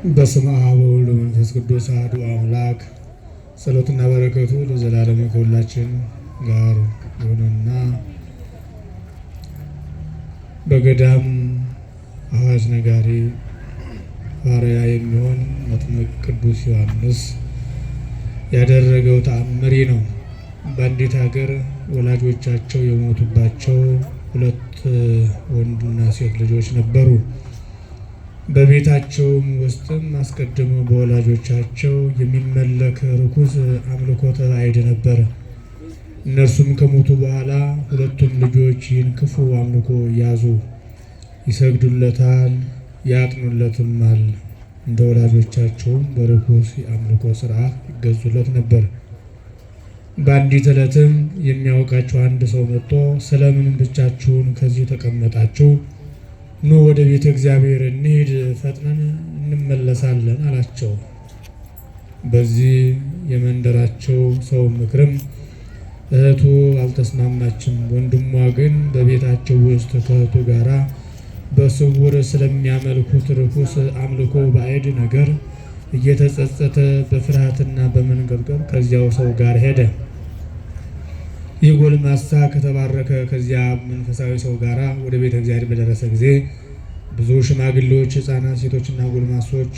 በስመ አብ ወወልድ ወመንፈስ ቅዱስ አሐዱ አምላክ። ጸሎትና በረከቱ ለዘላለም ከሁላችን ጋር ይሁንና በገዳም አዋጅ ነጋሪ ሐዋርያ የሚሆን መጥምቅ ቅዱስ ዮሐንስ ያደረገው ተአምሪ ነው። በአንዲት ሀገር ወላጆቻቸው የሞቱባቸው ሁለት ወንድና ሴት ልጆች ነበሩ። በቤታቸውም ውስጥም አስቀድሞ በወላጆቻቸው የሚመለክ ርኩስ አምልኮተ ባዕድ ነበር። እነርሱም ከሞቱ በኋላ ሁለቱም ልጆች ይህን ክፉ አምልኮ ያዙ፣ ይሰግዱለታል፣ ያጥኑለትማል። እንደ ወላጆቻቸውም በርኩስ የአምልኮ ሥርዓት ይገዙለት ነበር። በአንዲት ዕለትም የሚያውቃቸው አንድ ሰው መጥቶ ስለምን ብቻችሁን ከዚህ ተቀመጣችሁ? ኑ ወደ ቤተ እግዚአብሔር እንሂድ፣ ፈጥነን እንመለሳለን አላቸው። በዚህ የመንደራቸው ሰው ምክርም እህቱ አልተስማማችም። ወንድሟ ግን በቤታቸው ውስጥ ከእህቱ ጋራ በስውር ስለሚያመልኩት ርኩስ አምልኮ ባዕድ ነገር እየተጸጸተ በፍርሃትና በመንገብገብ ከዚያው ሰው ጋር ሄደ። ይህ ጎልማሳ ከተባረከ ከዚያ መንፈሳዊ ሰው ጋር ወደ ቤተ እግዚአብሔር በደረሰ ጊዜ ብዙ ሽማግሌዎች፣ ሕፃናት፣ ሴቶችና ጎልማሶች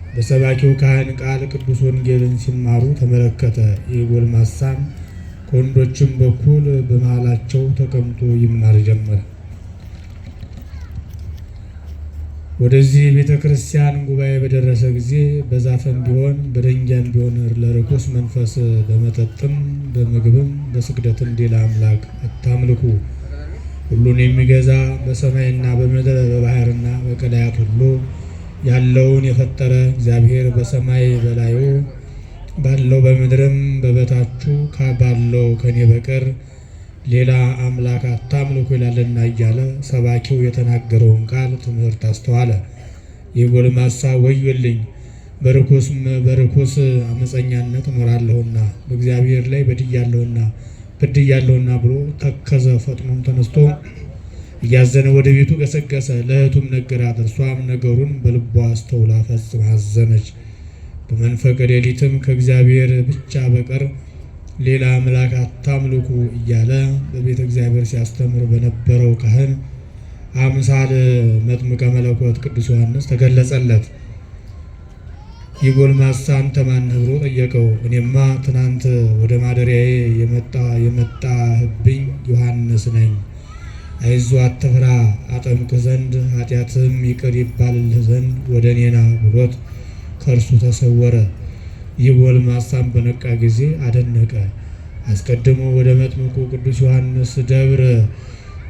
በሰባኪው ካህን ቃል ቅዱስ ወንጌልን ሲማሩ ተመለከተ። ይህ ጎልማሳም ከወንዶችም በኩል በመሃላቸው ተቀምጦ ይማር ጀመረ። ወደዚህ ቤተ ክርስቲያን ጉባኤ በደረሰ ጊዜ በዛፍም ቢሆን በደንጊያም ቢሆን ለርኩስ መንፈስ በመጠጥም በምግብም በስግደትም ሌላ አምላክ አታምልኩ፣ ሁሉን የሚገዛ በሰማይና በምድር በባህርና በቀላያት ሁሉ ያለውን የፈጠረ እግዚአብሔር በሰማይ በላዩ ባለው በምድርም በበታችሁ ባለው ከኔ በቀር ሌላ አምላክ አታምልኩ ይላልና እያለ ሰባኪው የተናገረውን ቃል ትምህርት አስተዋለ። ይህ ጎልማሳ ወዮልኝ፣ በርኩስ አመፀኛነት እኖራለሁና በእግዚአብሔር ላይ በድያለሁና ብሎ ተከዘ። ፈጥኖም ተነስቶ እያዘነ ወደ ቤቱ ገሰገሰ። ለእህቱም ነገራት። እርሷም ነገሩን በልቧ አስተውላ ፈጽማ አዘነች። በመንፈቀ ሌሊትም ከእግዚአብሔር ብቻ በቀር ሌላ አምላክ አታምልኩ እያለ በቤተ እግዚአብሔር ሲያስተምር በነበረው ካህን አምሳል መጥምቀ መለኮት ቅዱስ ዮሐንስ ተገለጸለት። ይህ ጎልማሳ አንተ ማን ነህ ብሎ ጠየቀው። እኔማ ትናንት ወደ ማደሪያዬ የመጣህብኝ ዮሐንስ ነኝ። አይዞህ አትፍራ፣ አጠምቅህ ዘንድ ኃጢአትህም ይቅር ይባልልህ ዘንድ ወደ እኔ ና ብሎት ከእርሱ ተሰወረ። ይህ ጎልማሳም በነቃ ጊዜ አደነቀ። አስቀድሞ ወደ መጥምቁ ቅዱስ ዮሐንስ ደብር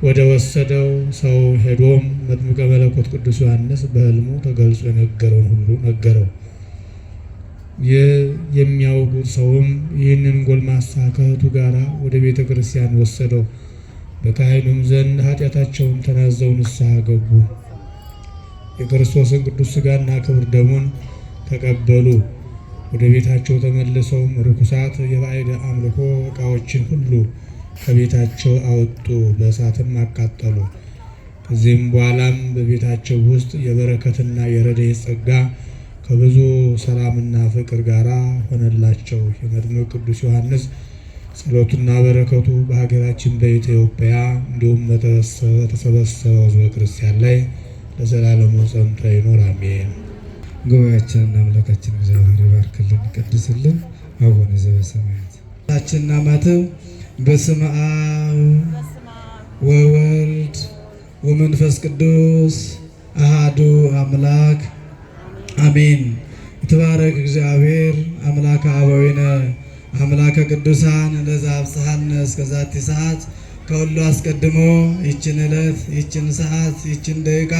ወደ ወሰደው ሰው ሄዶም መጥምቀ መለኮት ቅዱስ ዮሐንስ በሕልሙ ተገልጾ የነገረውን ሁሉ ነገረው። የሚያውቁት ሰውም ይህንን ጎልማሳ ከእህቱ ጋር ወደ ቤተ ክርስቲያን ወሰደው። በካህኑም ዘንድ ኃጢአታቸውን ተናዘው ንስሐ ገቡ። የክርስቶስን ቅዱስ ሥጋና ክቡር ደሙን ተቀበሉ። ወደ ቤታቸው ተመልሰውም ርኩሳት የባዕድ አምልኮ ዕቃዎችን ሁሉ ከቤታቸው አወጡ፣ በእሳትም አቃጠሉ። ከዚህም በኋላም በቤታቸው ውስጥ የበረከትና የረድኤት ጸጋ ከብዙ ሰላምና ፍቅር ጋር ሆነላቸው። የመጥምቁ ቅዱስ ዮሐንስ ጸሎቱና በረከቱ በሀገራችን በኢትዮጵያ እንዲሁም በተሰበሰበው ሕዝበ ክርስቲያን ላይ ለዘላለሙ ጸንቶ ይኖር አሜን። ጉባኤያችንና አምላካችን እግዚአብሔር ይባርክልን ይቀድስልን። አቡነ ዘበሰማያት ታችንና ማተብ በስመ አብ ወወልድ ወመንፈስ ቅዱስ አሃዱ አምላክ አሜን። የተባረክ እግዚአብሔር አምላከ አበዊነ አምላከ ቅዱሳን ለዛ አብጽሐነ እስከዛቲ ሰዓት ከሁሉ አስቀድሞ ይችን ዕለት ይችን ሰዓት ይችን ደቂቃ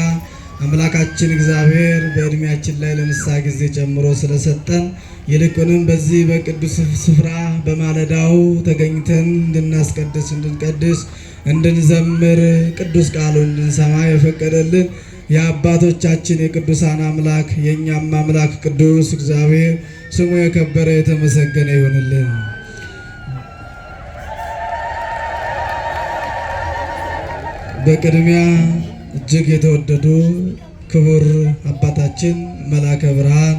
አምላካችን እግዚአብሔር በእድሜያችን ላይ ለንስሐ ጊዜ ጨምሮ ስለሰጠን ይልቁንም በዚህ በቅዱስ ስፍራ በማለዳው ተገኝተን እንድናስቀድስ እንድንቀድስ እንድንዘምር ቅዱስ ቃሉን እንድንሰማ የፈቀደልን የአባቶቻችን የቅዱሳን አምላክ የእኛም አምላክ ቅዱስ እግዚአብሔር ስሙ የከበረ የተመሰገነ ይሁንልን። በቅድሚያ እጅግ የተወደዱ ክቡር አባታችን መላከ ብርሃን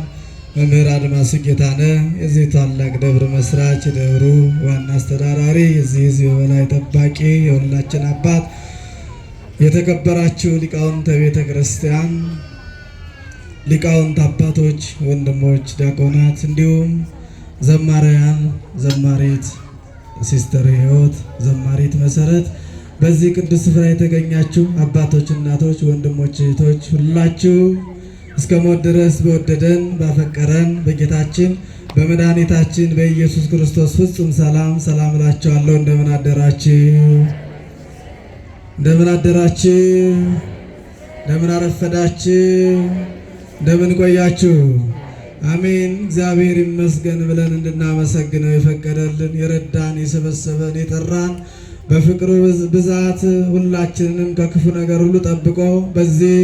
መምህር አድማሱ ጌታነህ የዚህ ታላቅ ደብር መስራች፣ የደብሩ ዋና አስተዳዳሪ፣ የዚህ የበላይ ጠባቂ፣ የሁላችን አባት፣ የተከበራችሁ ሊቃውንተ ቤተ ክርስቲያን፣ ሊቃውንት አባቶች፣ ወንድሞች፣ ዲያቆናት እንዲሁም ዘማሪያን፣ ዘማሪት ሲስተር ሕይወት፣ ዘማሪት መሰረት፣ በዚህ ቅዱስ ስፍራ የተገኛችሁ አባቶች፣ እናቶች፣ ወንድሞች፣ እህቶች ሁላችሁ እስከ ሞት ድረስ በወደደን ባፈቀረን በጌታችን በመድኃኒታችን በኢየሱስ ክርስቶስ ፍጹም ሰላም እላችኋለሁ። እንደምን አደራችሁ? እንደምን አደራችሁ? እንደምን አረፈዳችሁ? እንደምን ቆያችሁ? አሜን። እግዚአብሔር ይመስገን ብለን እንድናመሰግነው የፈቀደልን የረዳን የሰበሰበን የጠራን በፍቅሩ ብዛት ሁላችንንም ከክፉ ነገር ሁሉ ጠብቆ በዚህ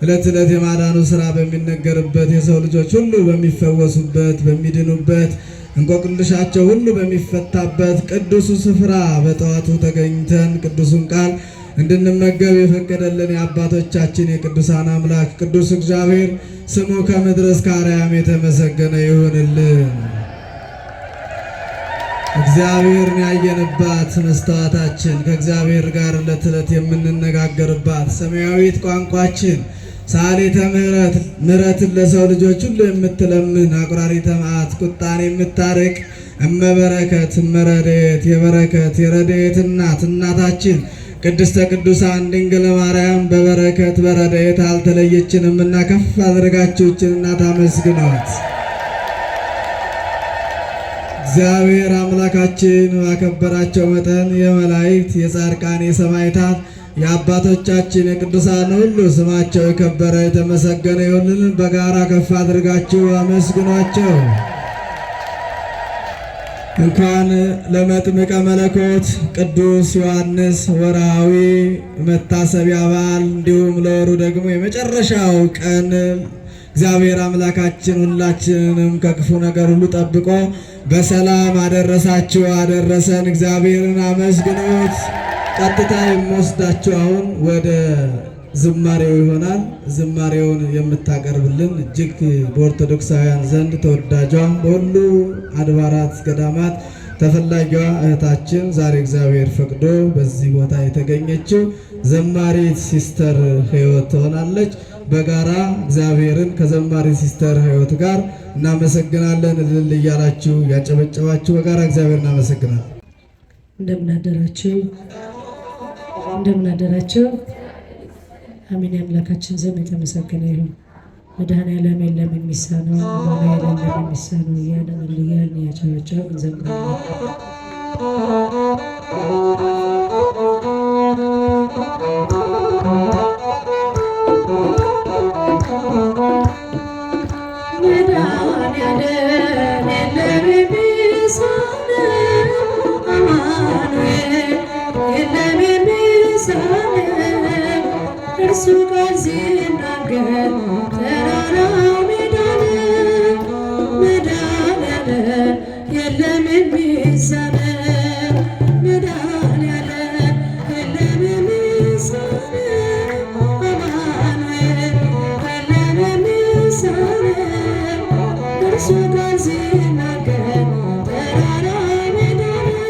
ዕለት ዕለት የማዳኑ ሥራ በሚነገርበት የሰው ልጆች ሁሉ በሚፈወሱበት በሚድኑበት እንቆቅልሻቸው ሁሉ በሚፈታበት ቅዱሱ ስፍራ በጠዋቱ ተገኝተን ቅዱሱን ቃል እንድንመገብ የፈቀደልን የአባቶቻችን የቅዱሳን አምላክ ቅዱስ እግዚአብሔር ስሙ ከምድር እስከ አርያም የተመሰገነ ይሁንልን። እግዚአብሔርን ያየንባት መስተዋታችን ከእግዚአብሔር ጋር ዕለት ዕለት የምንነጋገርባት ሰማያዊት ቋንቋችን ሰዓሊተ ምሕረትን ለሰው ልጆች ሁሉ የምትለምን አቁራሪተ መዓት ቁጣን የምታርቅ እመበረከት እመረድኤት የበረከት የረድኤት እናታችን ቅድስተ ቅዱሳን ድንግል ማርያም በበረከት በረድኤት አልተለየችንምና ከፍ አድርጋችሁ ይህችን እናት አመስግኗት። እግዚአብሔር አምላካችን ባከበራቸው መጠን የመላእክት የጻድቃን የሰማዕታት የአባቶቻችን የቅዱሳን ሁሉ ስማቸው የከበረ የተመሰገነ ይሁንልን። በጋራ ከፍ አድርጋችሁ አመስግኗቸው። እንኳን ለመጥምቀ መለኮት ቅዱስ ዮሐንስ ወርሃዊ መታሰቢያ በዓል እንዲሁም ለወሩ ደግሞ የመጨረሻው ቀን እግዚአብሔር አምላካችን ሁላችንንም ከክፉ ነገር ሁሉ ጠብቆ በሰላም አደረሳችሁ አደረሰን። እግዚአብሔርን አመስግኑት። ቀጥታ የምወስዳችሁ አሁን ወደ ዝማሬው ይሆናል። ዝማሬውን የምታቀርብልን እጅግ በኦርቶዶክሳውያን ዘንድ ተወዳጇ በሁሉ አድባራት ገዳማት ተፈላጊዋ እህታችን ዛሬ እግዚአብሔር ፈቅዶ በዚህ ቦታ የተገኘችው ዘማሪት ሲስተር ሕይወት ትሆናለች። በጋራ እግዚአብሔርን ከዘማሪት ሲስተር ሕይወት ጋር እናመሰግናለን። እልል እያላችሁ ያጨበጨባችሁ በጋራ እግዚአብሔር እናመሰግናለን። እንደምን አደራችሁ? እንደምን አደራችሁ? አሜን። የአምላካችን ስም የተመሰገነ ይሁን። መድኃኔዓለም የለም የሚሳነው፣ አማኑኤል የለም የሚሳነው እያልን እያልን ያጨበጨብን እንዘምራለን። እርሱ ቃል ሲናገር ተራራው ሜዳ ነው። መድኃኔዓለም የለም የሚሳነው፣ መድኃኔዓለም የለም የሚሳነው፣ አማኑኤል የለም የሚሳነው። እርሱ ቃል ሲናገር ተራራው ሜዳ ነው።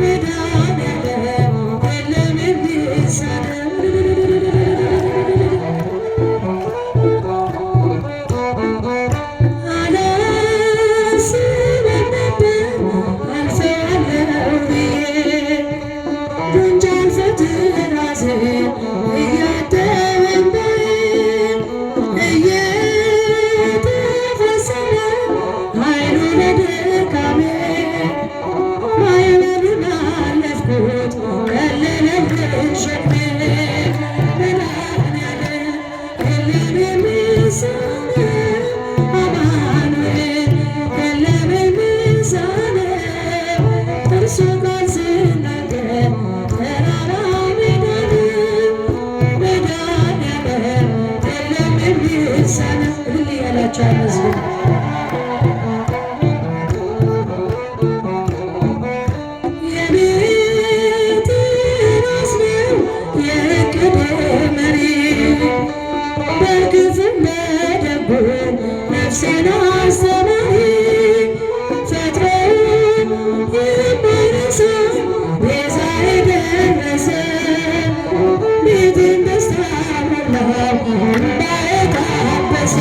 መድኃኔዓለም የለም የሚሳነው። ደጉን ነፍሴን አስተማሪ ፈጥሮ የማይረሳ ቤዛ የደረሰ ቤቴን ደስታ ሞላው እንባዬ ታበሰ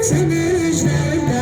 ስምሽ ነውና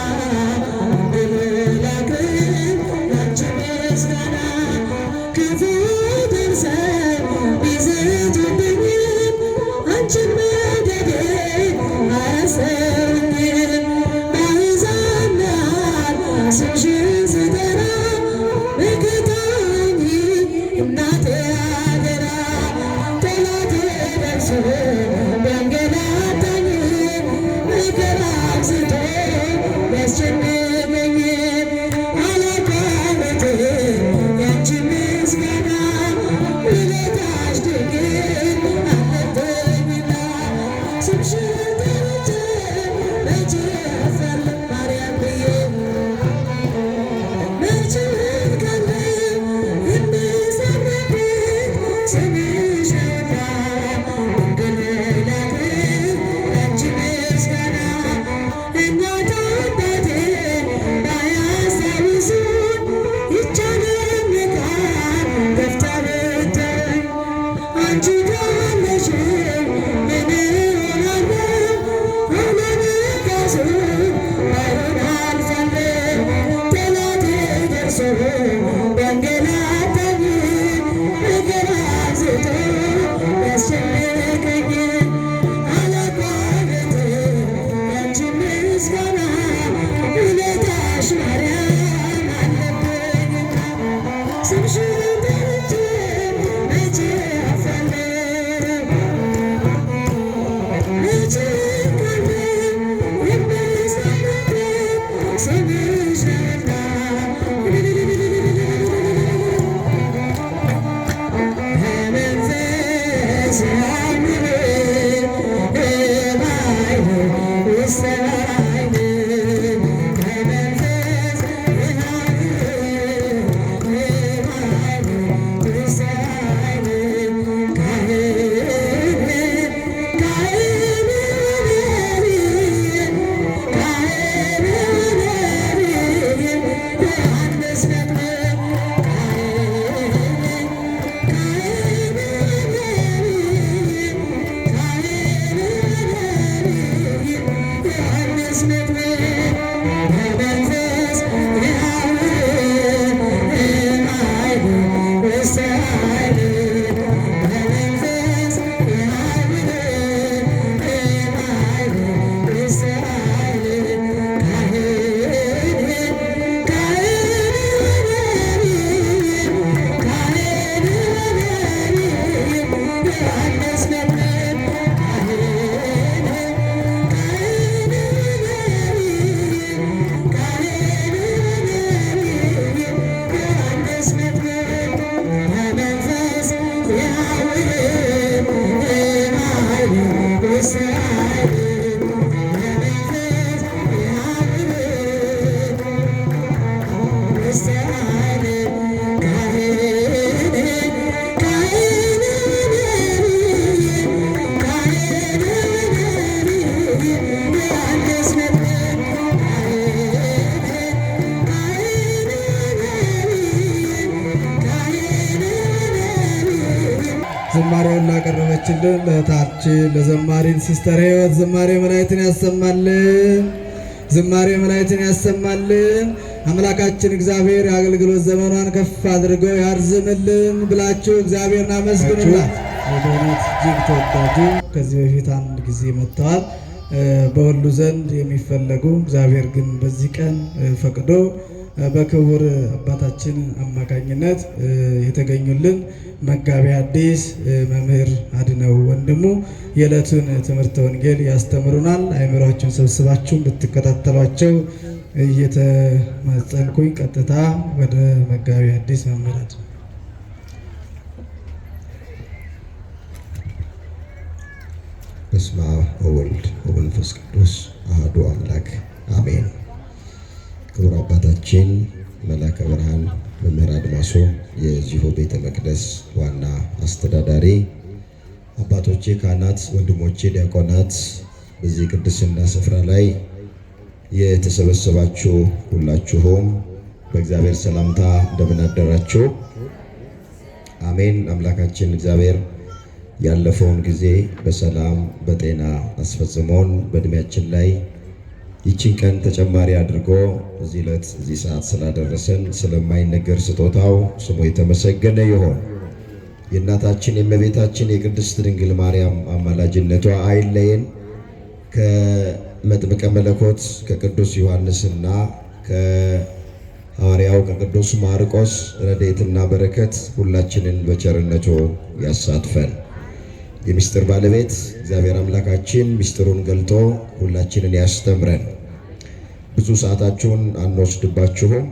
ለላከችልን ለእህታችን ለዘማሪን ሲስተር ሕይወት ዝማሬ መላእክትን ያሰማልን፣ ዝማሬ መላእክትን ያሰማልን። አምላካችን እግዚአብሔር የአገልግሎት ዘመኗን ከፍ አድርጎ ያርዝምልን ብላችሁ እግዚአብሔርን አመስግኑላት። በእውነት እጅግ ተወዳጁ ከዚህ በፊት አንድ ጊዜ መጥተዋል። በሁሉ ዘንድ የሚፈለጉ እግዚአብሔር ግን በዚህ ቀን ፈቅዶ በክቡር አባታችን አማካኝነት የተገኙልን መጋቢ ሐዲስ መምህር አድነው ወንድሙ የዕለቱን ትምህርተ ወንጌል ያስተምሩናል። አእምሯችሁን ሰብስባችሁ እንድትከታተሏቸው እየተማጸንኩኝ ቀጥታ ወደ መጋቢ ሐዲስ መምህር አድነው። በስመ አብ ወወልድ ወመንፈስ ቅዱስ አሐዱ አምላክ አሜን። ክቡር አባታችን መላከ ብርሃን መምህር አድማሶ የዚሁ ቤተ መቅደስ ዋና አስተዳዳሪ፣ አባቶቼ ካህናት፣ ወንድሞቼ ዲያቆናት፣ በዚህ ቅድስና ስፍራ ላይ የተሰበሰባችሁ ሁላችሁም በእግዚአብሔር ሰላምታ እንደምን አደራችሁ? አሜን። አምላካችን እግዚአብሔር ያለፈውን ጊዜ በሰላም በጤና አስፈጽሞን በእድሜያችን ላይ ይችን ቀን ተጨማሪ አድርጎ እዚህ ዕለት እዚህ ሰዓት ስላደረሰን ስለማይነገር ስጦታው ስሙ የተመሰገነ ይሁን። የእናታችን የእመቤታችን የቅድስት ድንግል ማርያም አማላጅነቷ አይለየን። ከመጥምቀ መለኮት ከቅዱስ ዮሐንስና ከሐዋርያው ከቅዱስ ማርቆስ ረድኤትና በረከት ሁላችንን በቸርነቱ ያሳትፈን። የምስጢር ባለቤት እግዚአብሔር አምላካችን ምስጢሩን ገልጦ ሁላችንን ያስተምረን። ብዙ ሰዓታችሁን አንወስድባችሁም።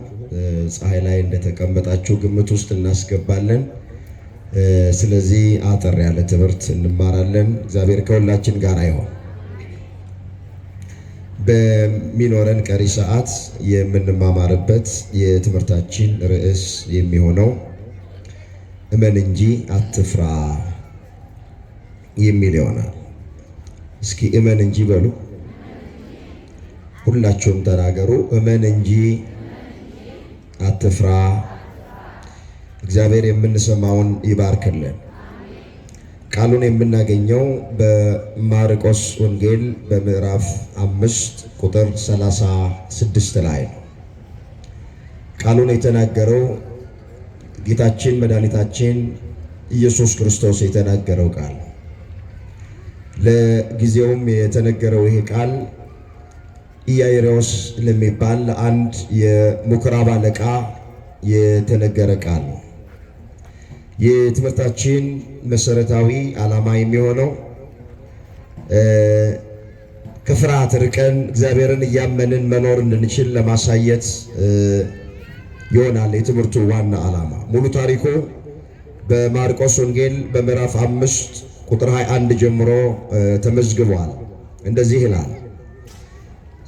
ፀሐይ ላይ እንደተቀመጣችሁ ግምት ውስጥ እናስገባለን። ስለዚህ አጠር ያለ ትምህርት እንማራለን። እግዚአብሔር ከሁላችን ጋር ይሁን። በሚኖረን ቀሪ ሰዓት የምንማማርበት የትምህርታችን ርዕስ የሚሆነው እመን እንጂ አትፍራ የሚል ይሆናል። እስኪ እመን እንጂ በሉ። ሁላችሁም ተናገሩ። እመን እንጂ አትፍራ። እግዚአብሔር የምንሰማውን ይባርክልን። ቃሉን የምናገኘው በማርቆስ ወንጌል በምዕራፍ 5 ቁጥር 36 ላይ ነው። ቃሉን የተናገረው ጌታችን መድኃኒታችን ኢየሱስ ክርስቶስ የተናገረው ቃል። ለጊዜውም የተነገረው ይሄ ቃል ኢያኢሮስ ለሚባል አንድ የምኩራብ አለቃ የተነገረ ቃል ነው። የትምህርታችን መሰረታዊ ዓላማ የሚሆነው ከፍርሃት ርቀን እግዚአብሔርን እያመንን መኖር እንድንችል ለማሳየት ይሆናል የትምህርቱ ዋና ዓላማ። ሙሉ ታሪኩ በማርቆስ ወንጌል በምዕራፍ 5 ቁጥር 21 ጀምሮ ተመዝግቧል። እንደዚህ ይላል።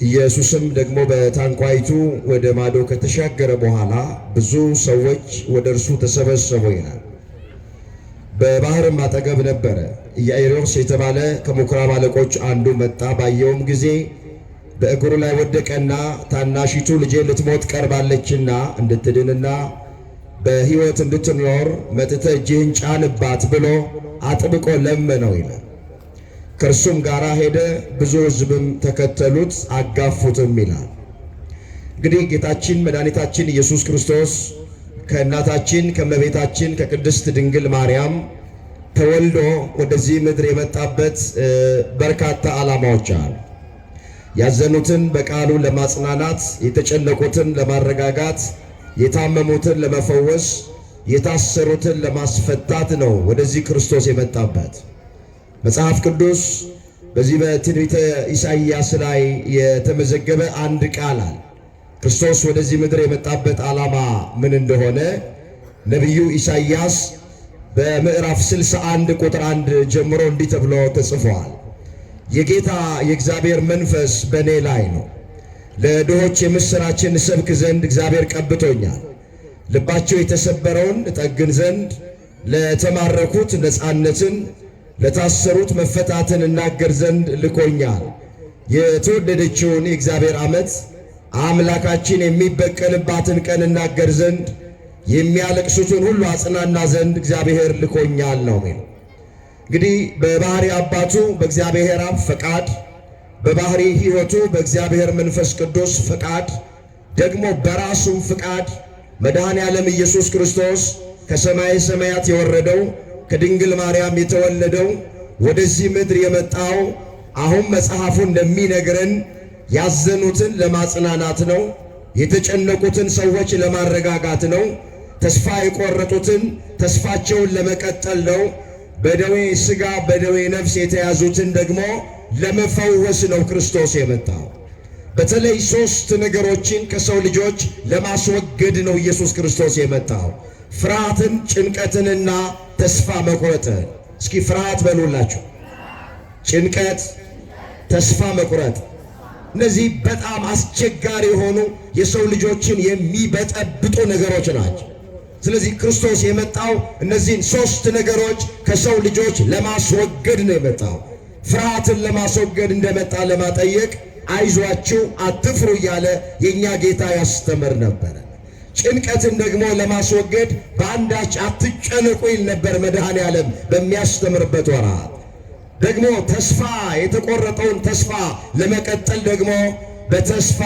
ኢየሱስም ደግሞ በታንኳይቱ ወደ ማዶ ከተሻገረ በኋላ ብዙ ሰዎች ወደ እርሱ ተሰበሰቡ ይላል። በባህርም አጠገብ ነበረ። ኢያኢሮስ የተባለ ከምኩራብ አለቆች አንዱ መጣ። ባየውም ጊዜ በእግሩ ላይ ወደቀና ታናሺቱ ልጄ ልትሞት ቀርባለችና እንድትድንና በሕይወት እንድትኖር መጥተህ እጅህን ጫንባት ብሎ አጥብቆ ለመነው ይላል። ከእርሱም ጋር ሄደ፣ ብዙ ሕዝብም ተከተሉት አጋፉትም ይላል። እንግዲህ ጌታችን መድኃኒታችን ኢየሱስ ክርስቶስ ከእናታችን ከእመቤታችን ከቅድስት ድንግል ማርያም ተወልዶ ወደዚህ ምድር የመጣበት በርካታ ዓላማዎች አሉ። ያዘኑትን በቃሉ ለማጽናናት፣ የተጨነቁትን ለማረጋጋት፣ የታመሙትን ለመፈወስ፣ የታሰሩትን ለማስፈታት ነው ወደዚህ ክርስቶስ የመጣበት። መጽሐፍ ቅዱስ በዚህ በትንቢተ ኢሳይያስ ላይ የተመዘገበ አንድ ቃል አለ። ክርስቶስ ወደዚህ ምድር የመጣበት ዓላማ ምን እንደሆነ ነቢዩ ኢሳይያስ በምዕራፍ 61 ቁጥር 1 ጀምሮ እንዲህ ተብሎ ተጽፏል። የጌታ የእግዚአብሔር መንፈስ በእኔ ላይ ነው፣ ለድሆች የምሥራችን እሰብክ ዘንድ እግዚአብሔር ቀብቶኛል። ልባቸው የተሰበረውን እጠግን ዘንድ፣ ለተማረኩት ነፃነትን፣ ለታሰሩት መፈታትን እናገር ዘንድ ልኮኛል። የተወደደችውን የእግዚአብሔር ዓመት አምላካችን የሚበቀልባትን ቀን እናገር ዘንድ፣ የሚያለቅሱትን ሁሉ አጽናና ዘንድ እግዚአብሔር ልኮኛል ነው የሚለው። እንግዲህ በባህሪ አባቱ በእግዚአብሔር አብ ፈቃድ፣ በባህሪ ሕይወቱ በእግዚአብሔር መንፈስ ቅዱስ ፈቃድ፣ ደግሞ በራሱም ፈቃድ መድኃኔ ዓለም ኢየሱስ ክርስቶስ ከሰማይ ሰማያት የወረደው ከድንግል ማርያም የተወለደው ወደዚህ ምድር የመጣው አሁን መጽሐፉ እንደሚነግረን ያዘኑትን ለማጽናናት ነው። የተጨነቁትን ሰዎች ለማረጋጋት ነው። ተስፋ የቆረጡትን ተስፋቸውን ለመቀጠል ነው። በደዌ ሥጋ በደዌ ነፍስ የተያዙትን ደግሞ ለመፈወስ ነው ክርስቶስ የመጣው። በተለይ ሦስት ነገሮችን ከሰው ልጆች ለማስወገድ ነው ኢየሱስ ክርስቶስ የመጣው። ፍርሃትን፣ ጭንቀትንና ተስፋ መቁረጥን። እስኪ ፍርሃት በሉላችሁ፣ ጭንቀት፣ ተስፋ መቁረጥ። እነዚህ በጣም አስቸጋሪ የሆኑ የሰው ልጆችን የሚበጠብጡ ነገሮች ናቸው። ስለዚህ ክርስቶስ የመጣው እነዚህን ሦስት ነገሮች ከሰው ልጆች ለማስወገድ ነው የመጣው። ፍርሃትን ለማስወገድ እንደመጣ ለማጠየቅ አይዟችሁ አትፍሩ እያለ የእኛ ጌታ ያስተምር ነበረ። ጭንቀትን ደግሞ ለማስወገድ በአንዳች አትጨነቁ ይል ነበር መድኃኔ ዓለም በሚያስተምርበት ወራት። ደግሞ ተስፋ የተቆረጠውን ተስፋ ለመቀጠል ደግሞ በተስፋ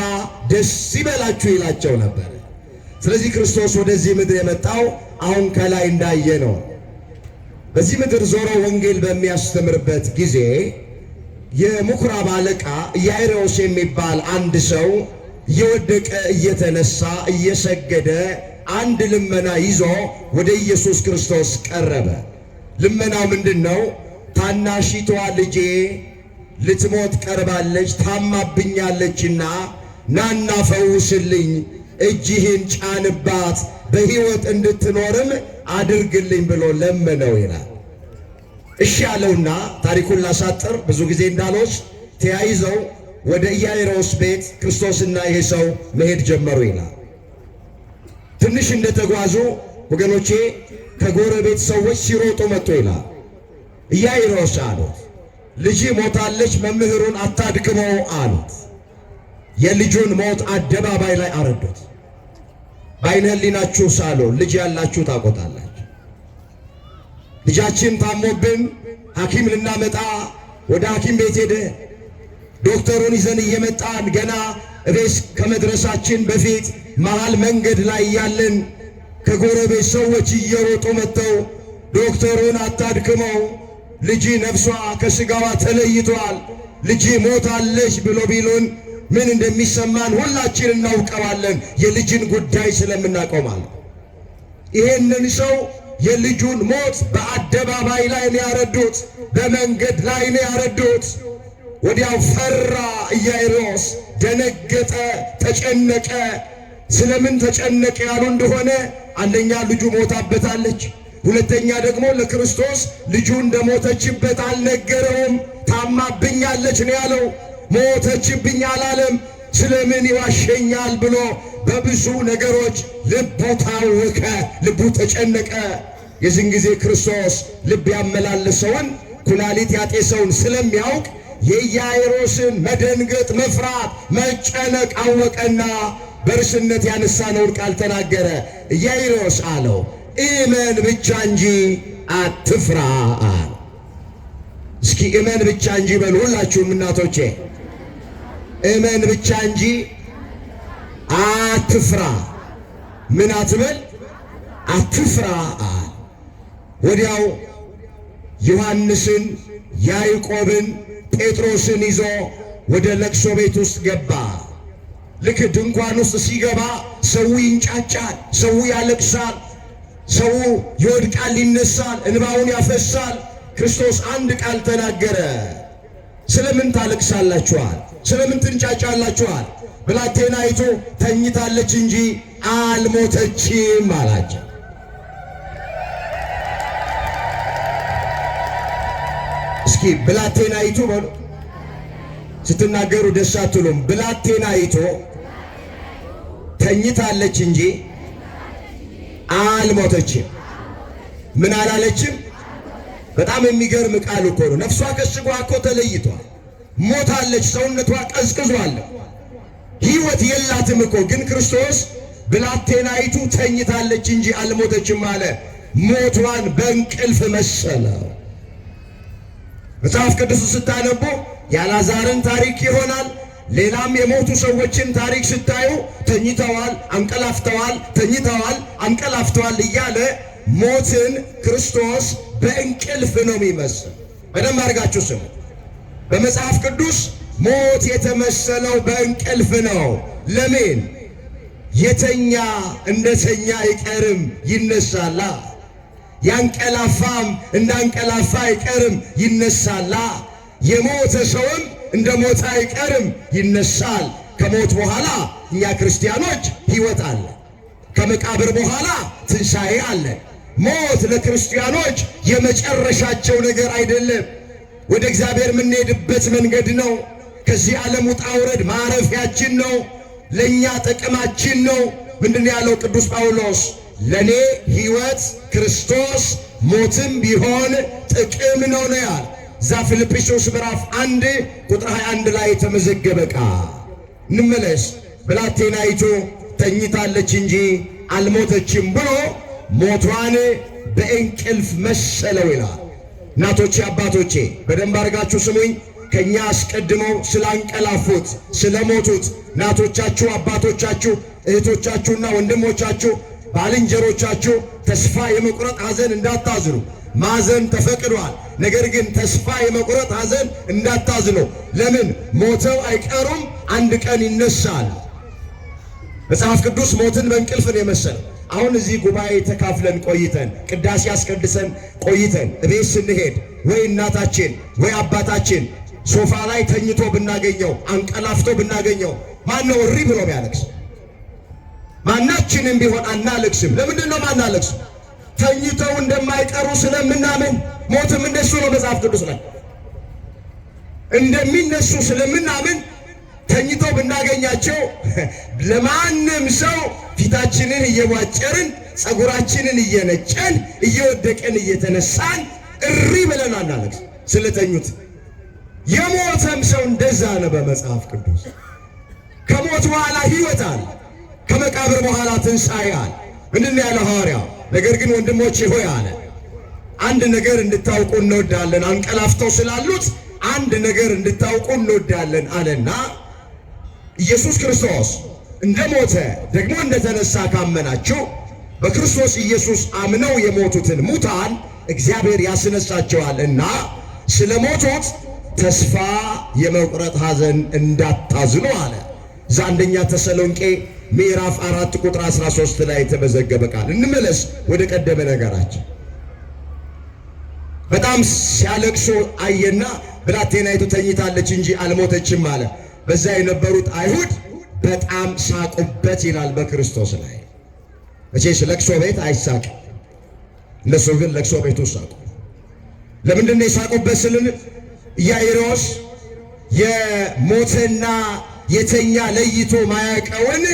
ደስ ይበላችሁ ይላቸው ነበር። ስለዚህ ክርስቶስ ወደዚህ ምድር የመጣው አሁን ከላይ እንዳየ ነው። በዚህ ምድር ዞሮ ወንጌል በሚያስተምርበት ጊዜ የምኩራብ አለቃ ኢያኢሮስ የሚባል አንድ ሰው እየወደቀ እየተነሳ እየሰገደ አንድ ልመና ይዞ ወደ ኢየሱስ ክርስቶስ ቀረበ። ልመናው ምንድን ነው? ታናሺቷ ልጄ ልትሞት ቀርባለች፣ ታማብኛለችና ናና ፈውስልኝ፣ እጅህን ጫንባት፣ በሕይወት እንድትኖርም አድርግልኝ ብሎ ለመነው ይላል። እሺ ያለውና ታሪኩን ላሳጥር ብዙ ጊዜ እንዳልወስድ ተያይዘው ወደ ኢያኢሮስ ቤት ክርስቶስና ይሄ ሰው መሄድ ጀመሩ ይላል። ትንሽ እንደተጓዙ ወገኖቼ ከጎረቤት ሰዎች ሲሮጡ መጥቶ ይላል። ኢያኢሮስ አሉት፣ ልጅ ሞታለች፣ መምህሩን አታድክመው አሉት። የልጁን ሞት አደባባይ ላይ አረዱት። በዓይነ ሕሊናችሁ ሳሉ ልጅ ያላችሁ ታውቁታላችሁ። ልጃችን ታሞብን ሐኪም ልናመጣ ወደ ሐኪም ቤት ሄደ። ዶክተሩን ይዘን እየመጣን ገና እቤት ከመድረሳችን በፊት መሃል መንገድ ላይ ያለን ከጎረቤት ሰዎች እየሮጡ መጥተው ዶክተሩን አታድክመው፣ ልጅ ነፍሷ ከሥጋዋ ተለይቷል፣ ልጅ ሞታለች ብሎ ቢሉን ምን እንደሚሰማን ሁላችን እናውቀዋለን። የልጅን ጉዳይ ስለምናውቀው ማለት ይሄንን ሰው የልጁን ሞት በአደባባይ ላይ ነው ያረዱት፣ በመንገድ ላይ ነው ያረዱት። ወዲያው ፈራ ኢያኢሮስ፣ ደነገጠ፣ ተጨነቀ። ስለምን ተጨነቀ ያሉ እንደሆነ አንደኛ ልጁ ሞታበታለች፣ ሁለተኛ ደግሞ ለክርስቶስ ልጁ እንደሞተችበት አልነገረውም። ታማብኛለች ነው ያለው፣ ሞተችብኝ አላለም። ስለምን ይዋሸኛል ብሎ በብዙ ነገሮች ልቡ ታወከ፣ ልቡ ተጨነቀ። የዚህን ጊዜ ክርስቶስ ልብ ያመላለሰውን ኩላሊት ያጤሰውን ስለሚያውቅ የኢያኢሮስን መደንገጥ፣ መፍራት፣ መጨነቅ አወቀና በርስነት ያነሳነውን ቃል ተናገረ። ኢያኢሮስ አለው እመን ብቻ እንጂ አትፍራ አለ። እስኪ እመን ብቻ እንጂ በሉ ሁላችሁም እናቶቼ፣ እመን ብቻ እንጂ አትፍራ። ምን አትበል? አትፍራ አለ። ወዲያው ዮሐንስን፣ ያዕቆብን፣ ጴጥሮስን ይዞ ወደ ለቅሶ ቤት ውስጥ ገባ። ልክ ድንኳን ውስጥ ሲገባ ሰው ይንጫጫል፣ ሰው ያለቅሳል፣ ሰው ይወድቃል፣ ይነሳል፣ እንባውን ያፈሳል። ክርስቶስ አንድ ቃል ተናገረ። ስለምን ታለቅሳላችኋል? ስለምን ትንጫጫላችኋል? ብላቴናይቱ ተኝታለች እንጂ አልሞተችም አላቸው። እስኪ ብላቴናይቱ በሉ። ስትናገሩ ደስ አትሉም። ብላቴናይቱ ተኝታለች እንጂ አልሞተችም። ምን አላለችም? በጣም የሚገርም ቃል እኮ ነው። ነፍሷ ከስጋዋ እኮ ተለይቷል። ሞታለች፣ ሰውነቷ ቀዝቅዟል፣ ሕይወት የላትም እኮ። ግን ክርስቶስ ብላቴናይቱ ተኝታለች እንጂ አልሞተችም አለ። ሞቷን በእንቅልፍ መሰለ። መጽሐፍ ቅዱስ ስታነቡ የአልዓዛርን ታሪክ ይሆናል። ሌላም የሞቱ ሰዎችን ታሪክ ስታዩ ተኝተዋል፣ አንቀላፍተዋል፣ ተኝተዋል፣ አንቀላፍተዋል እያለ ሞትን ክርስቶስ በእንቅልፍ ነው የሚመስል። በደንብ አድርጋችሁ ስሙ። በመጽሐፍ ቅዱስ ሞት የተመሰለው በእንቅልፍ ነው። ለምን? የተኛ እንደተኛ አይቀርም ይነሳላ። ያንቀላፋም እንዳንቀላፋ አይቀርም ይነሳላ። የሞተ ሰውም እንደ ሞተ አይቀርም ይነሳል። ከሞት በኋላ እኛ ክርስቲያኖች ሕይወት አለ። ከመቃብር በኋላ ትንሣኤ አለ። ሞት ለክርስቲያኖች የመጨረሻቸው ነገር አይደለም። ወደ እግዚአብሔር የምንሄድበት መንገድ ነው። ከዚህ ዓለም ውጣ ውረድ ማረፊያችን ነው። ለእኛ ጥቅማችን ነው። ምንድን ያለው ቅዱስ ጳውሎስ? ለእኔ ሕይወት ክርስቶስ ሞትም ቢሆን ጥቅም ነው ነው ያል። እዛ ፊልጵስዩስ ምዕራፍ 1 ቁጥር 21 ላይ የተመዘገበ ቃል እንመለስ። ብላቴናይቱ ተኝታለች እንጂ አልሞተችም ብሎ ሞቷን በእንቅልፍ መሰለው ይላል። እናቶቼ አባቶቼ በደንብ አድርጋችሁ ስሙኝ። ከኛ አስቀድመው ስላንቀላፉት ስለሞቱት እናቶቻችሁ፣ አባቶቻችሁ፣ እህቶቻችሁና ወንድሞቻችሁ፣ ባልንጀሮቻችሁ ተስፋ የመቁረጥ ሐዘን እንዳታዝኑ። ማዘን ተፈቅዷል። ነገር ግን ተስፋ የመቁረጥ ሐዘን እንዳታዝኑ። ለምን? ሞተው አይቀሩም፣ አንድ ቀን ይነሳል። መጽሐፍ ቅዱስ ሞትን በእንቅልፍ ነው የመሰለው። አሁን እዚህ ጉባኤ ተካፍለን ቆይተን ቅዳሴ አስቀድሰን ቆይተን እቤት ስንሄድ ወይ እናታችን ወይ አባታችን ሶፋ ላይ ተኝቶ ብናገኘው አንቀላፍቶ ብናገኘው ማን ነው እሪ ብሎ የሚያለቅስ? ማናችንም ቢሆን አናለቅስም። ለምንድን ነው ማናለቅስ? ተኝተው እንደማይቀሩ ስለምናምን። ሞትም እንደሱ ነው። መጽሐፍ ቅዱስ ላይ እንደሚነሱ ስለምናምን ተኝተው ብናገኛቸው ለማንም ሰው ፊታችንን እየቧጨርን ፀጉራችንን እየነጨን እየወደቀን እየተነሳን እሪ ብለን አናለቅስ ስለተኙት። የሞተም ሰው እንደዛ ነው በመጽሐፍ ቅዱስ። ከሞት በኋላ ሕይወት አለ፣ ከመቃብር በኋላ ትንሣኤ አለ። ምንድን ያለው ሐዋርያው? ነገር ግን ወንድሞቼ ሆይ አለ አንድ ነገር እንድታውቁ እንወዳለን። አንቀላፍተው ስላሉት አንድ ነገር እንድታውቁ እንወዳለን አለና ኢየሱስ ክርስቶስ እንደሞተ ደግሞ እንደተነሳ ካመናችሁ በክርስቶስ ኢየሱስ አምነው የሞቱትን ሙታን እግዚአብሔር ያስነሳቸዋል እና ስለ ሞቱት ተስፋ የመቁረጥ ሐዘን እንዳታዝኑ አለ። እዛ አንደኛ ተሰሎንቄ ምዕራፍ 4 ቁጥር 13 ላይ የተመዘገበ ቃል። እንመለስ ወደ ቀደመ ነገራችን። በጣም ሲያለቅሱ አየና ብላቴናይቱ ተኝታለች እንጂ አልሞተችም አለ። በዛ የነበሩት አይሁድ በጣም ሳቁበት ይላል በክርስቶስ ላይ። መቼስ ለቅሶ ቤት አይሳቅም፣ እነሱ ግን ለቅሶ ቤቱ ሳቁ። ለምንድን ነው የሳቁበት ስልን ኢያኢሮስ የሞተና የተኛ ለይቶ ማያውቀውን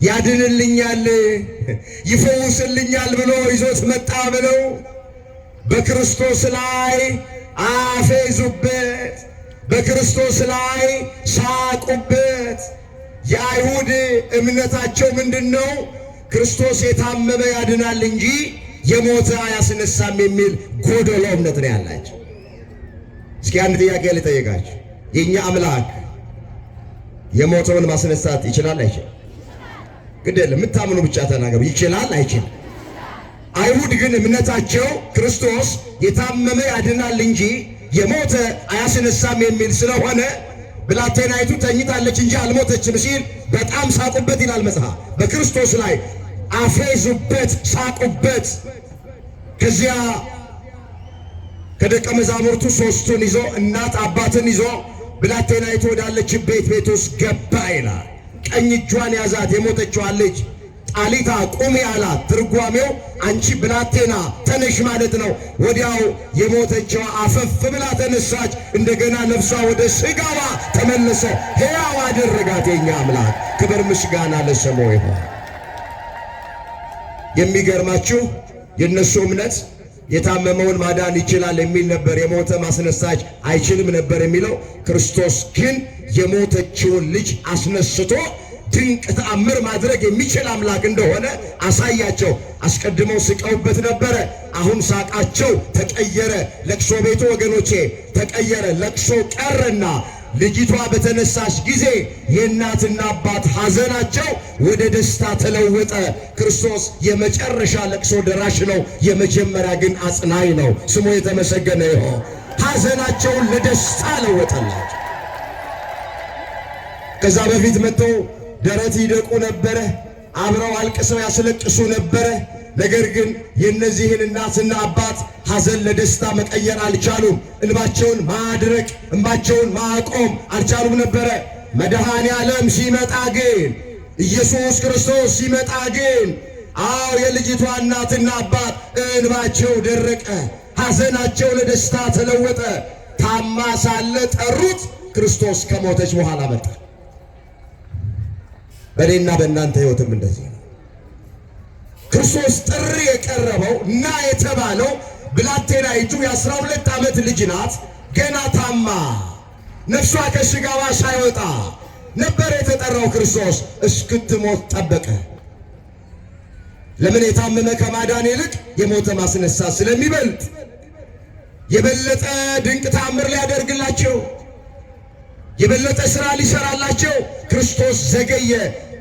ያድንልኛል ይፈውስልኛል ብሎ ይዞት መጣ ብለው በክርስቶስ ላይ አፌዙበት፣ በክርስቶስ ላይ ሳቁበት። የአይሁድ እምነታቸው ምንድን ነው? ክርስቶስ የታመመ ያድናል እንጂ የሞተ አያስነሳም የሚል ጎደሎ እምነት ነው ያላቸው። እስኪ አንድ ጥያቄ ልጠይቃችሁ። የእኛ አምላክ የሞተውን ማስነሳት ይችላል አይችልም? ግድ የለም የምታምኑ ብቻ ተናገሩ። ይችላል አይችልም? አይሁድ ግን እምነታቸው ክርስቶስ የታመመ ያድናል እንጂ የሞተ አያስነሳም የሚል ስለሆነ ብላቴናይቱ ተኝታለች እንጂ አልሞተችም ሲል በጣም ሳቁበት ይላል መጽሐፍ። በክርስቶስ ላይ አፌዙበት፣ ሳቁበት። ከዚያ ከደቀ መዛሙርቱ ሦስቱን ይዞ እናት አባትን ይዞ ብላቴናይቱ ወዳለችበት ቤት ውስጥ ገባ ይላል። ቀኝ እጇን ያዛት፣ የሞተችዋን ልጅ ጣሊታ ቁሚ አላት። ትርጓሜው አንቺ ብላቴና ተነሽ ማለት ነው። ወዲያው የሞተችዋ አፈፍ ብላ ተነሳች። እንደገና ነፍሷ ወደ ሥጋዋ ተመለሰ፣ ሕያው አደረጋት። የኛ አምላክ ክብር ምስጋና ለስሙ ይሁን። የሚገርማችሁ የእነሱ እምነት የታመመውን ማዳን ይችላል የሚል ነበር፣ የሞተ ማስነሳች አይችልም ነበር የሚለው። ክርስቶስ ግን የሞተችውን ልጅ አስነስቶ ድንቅ ተአምር ማድረግ የሚችል አምላክ እንደሆነ አሳያቸው። አስቀድመው ስቀውበት ነበረ። አሁን ሳቃቸው ተቀየረ። ለቅሶ ቤቱ ወገኖቼ ተቀየረ። ለቅሶ ቀረና ልጅቷ በተነሳች ጊዜ የእናትና አባት ሐዘናቸው ወደ ደስታ ተለወጠ። ክርስቶስ የመጨረሻ ለቅሶ ደራሽ ነው፣ የመጀመሪያ ግን አጽናኝ ነው። ስሙ የተመሰገነ ይሁን። ሐዘናቸውን ለደስታ ለወጠላቸው። ከዛ በፊት መጥተው ደረት ይደቁ ነበረ፣ አብረው አልቅሰው ያስለቅሱ ነበረ። ነገር ግን የእነዚህን እናትና አባት ሐዘን ለደስታ መቀየር አልቻሉም። እንባቸውን ማድረቅ፣ እንባቸውን ማቆም አልቻሉም ነበረ። መድኃኔ ዓለም ሲመጣ ግን፣ ኢየሱስ ክርስቶስ ሲመጣ ግን፣ የልጅቷ እናትና አባት እንባቸው ደረቀ፣ ሐዘናቸው ለደስታ ተለወጠ። ታማ ሳለ ጠሩት። ክርስቶስ ከሞተች በኋላ መጣ። በእኔና በእናንተ ሕይወትም እንደዚህ ነው። ክርስቶስ ጥሪ የቀረበው እና የተባለው ብላቴናይቱ የ12 ዓመት ልጅ ናት። ገና ታማ ነፍሷ ከሥጋዋ ሳይወጣ ነበር የተጠራው። ክርስቶስ እስክትሞት ጠበቀ። ለምን? የታመመ ከማዳን ይልቅ የሞተ ማስነሳት ስለሚበልጥ የበለጠ ድንቅ ተአምር ሊያደርግላቸው፣ የበለጠ ሥራ ሊሰራላቸው ክርስቶስ ዘገየ።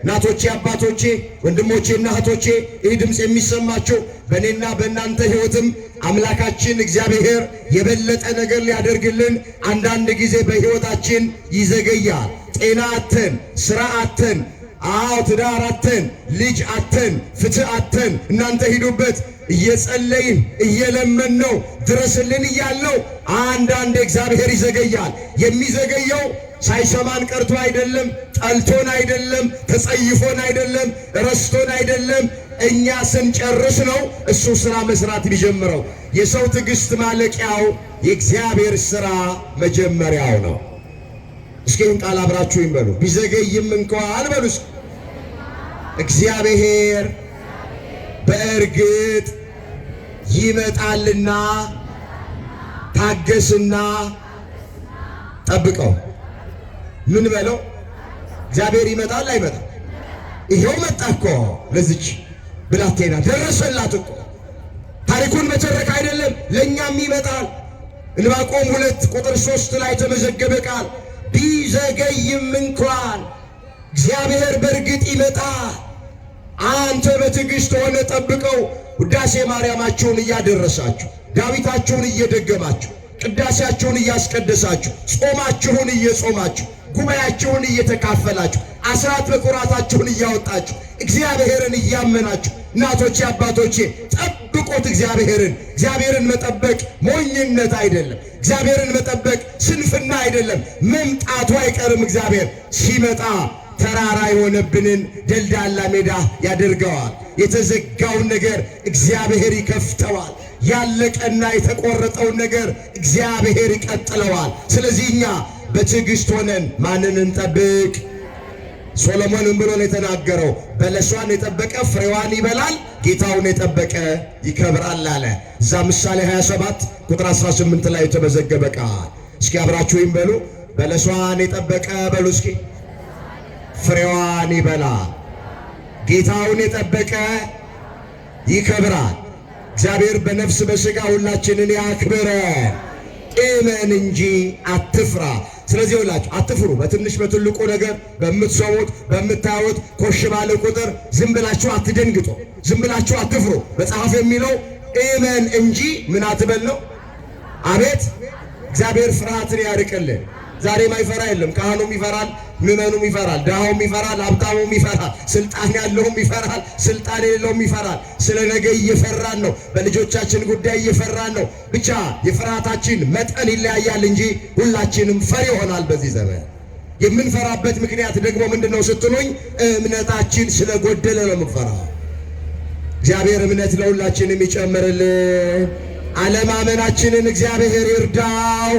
እናቶቼ፣ አባቶቼ፣ ወንድሞቼና እህቶቼ ይህ ድምፅ የሚሰማቸው በእኔና በእናንተ ሕይወትም አምላካችን እግዚአብሔር የበለጠ ነገር ሊያደርግልን አንዳንድ ጊዜ በሕይወታችን ይዘገያል። ጤና አተን፣ ሥራ አተን፣ ትዳር አተን፣ ልጅ አተን፣ ፍትህ አተን እናንተ ሂዱበት እየጸለይን እየለመን ነው ድረስልን እያልነው አንዳንድ እግዚአብሔር ይዘገያል። የሚዘገየው ሳይሰማን ቀርቶ አይደለም፣ ጠልቶን አይደለም፣ ተጸይፎን አይደለም፣ ረስቶን አይደለም። እኛ ስንጨርስ ነው እሱ ሥራ መስራት ቢጀምረው። የሰው ትዕግስት ማለቂያው የእግዚአብሔር ሥራ መጀመሪያው ነው። እስኪ ይህን ቃል አብራችሁ ይበሉ። ቢዘገይም እንኳን በሉ እግዚአብሔር በእርግጥ ይመጣልና ታገስና ጠብቀው። ምን በለው? እግዚአብሔር ይመጣል አይመጣም? ይሄው መጣ እኮ ለዚች ብላቴና ደረሰላት እኮ። ታሪኩን መተረክ አይደለም፣ ለእኛም ይመጣል። ዕንባቆም 2 ቁጥር 3 ላይ ተመዘገበ ቃል ቢዘገይም እንኳን እግዚአብሔር በእርግጥ ይመጣል። አንተ በትዕግስት ሆነ ጠብቀው። ውዳሴ ማርያማችሁን እያደረሳችሁ፣ ዳዊታችሁን እየደገማችሁ፣ ቅዳሴያችሁን እያስቀደሳችሁ፣ ጾማችሁን እየጾማችሁ፣ ጉባኤያችሁን እየተካፈላችሁ፣ አስራት በኩራታችሁን እያወጣችሁ፣ እግዚአብሔርን እያመናችሁ፣ እናቶቼ አባቶቼ ጠብቁት እግዚአብሔርን። እግዚአብሔርን መጠበቅ ሞኝነት አይደለም። እግዚአብሔርን መጠበቅ ስንፍና አይደለም። መምጣቱ አይቀርም። እግዚአብሔር ሲመጣ ተራራ የሆነብንን ደልዳላ ሜዳ ያደርገዋል። የተዘጋውን ነገር እግዚአብሔር ይከፍተዋል። ያለቀና የተቆረጠውን ነገር እግዚአብሔር ይቀጥለዋል። ስለዚህ እኛ በትዕግስት ሆነን ማንን እንጠብቅ? ሶሎሞንም ብሎ ነው የተናገረው፣ በለሷን የጠበቀ ፍሬዋን ይበላል፣ ጌታውን የጠበቀ ይከብራል አለ። እዛ ምሳሌ 27 ቁጥር 18 ላይ የተመዘገበ ቃል። እስኪ አብራችሁ ይበሉ። በለሷን የጠበቀ በሉ እስኪ ፍሬዋን ይበላል፣ ጌታውን የጠበቀ ይከብራል። እግዚአብሔር በነፍስ በሥጋ ሁላችንን ያክብረን። እመን እንጂ አትፍራ። ስለዚህ ሁላችሁ አትፍሩ። በትንሽ በትልቁ ነገር በምትሰሙት በምታዩት ኮሽ ባለ ቁጥር ዝም ብላችሁ አትደንግጡ፣ ዝም ብላችሁ አትፍሩ። መጽሐፍ የሚለው እመን እንጂ ምን አትበል ነው። አቤት እግዚአብሔር ፍርሃትን ያርቅልን። ዛሬ ማይፈራ የለም። ካህኑም ይፈራል፣ ምዕመኑም ይፈራል፣ ድሃውም ይፈራል፣ ሀብታሙም ይፈራል፣ ስልጣን ያለውም ይፈራል፣ ስልጣን የሌለውም ይፈራል። ስለ ነገ እየፈራን ነው። በልጆቻችን ጉዳይ እየፈራን ነው። ብቻ የፍርሃታችን መጠን ይለያያል እንጂ ሁላችንም ፈሪ ይሆናል በዚህ ዘመን። የምንፈራበት ምክንያት ደግሞ ምንድነው ስትሉኝ፣ እምነታችን ስለጎደለ ነው የምንፈራው። እግዚአብሔር እምነት ለሁላችንም ይጨምርልን። አለማመናችንን እግዚአብሔር ይርዳው።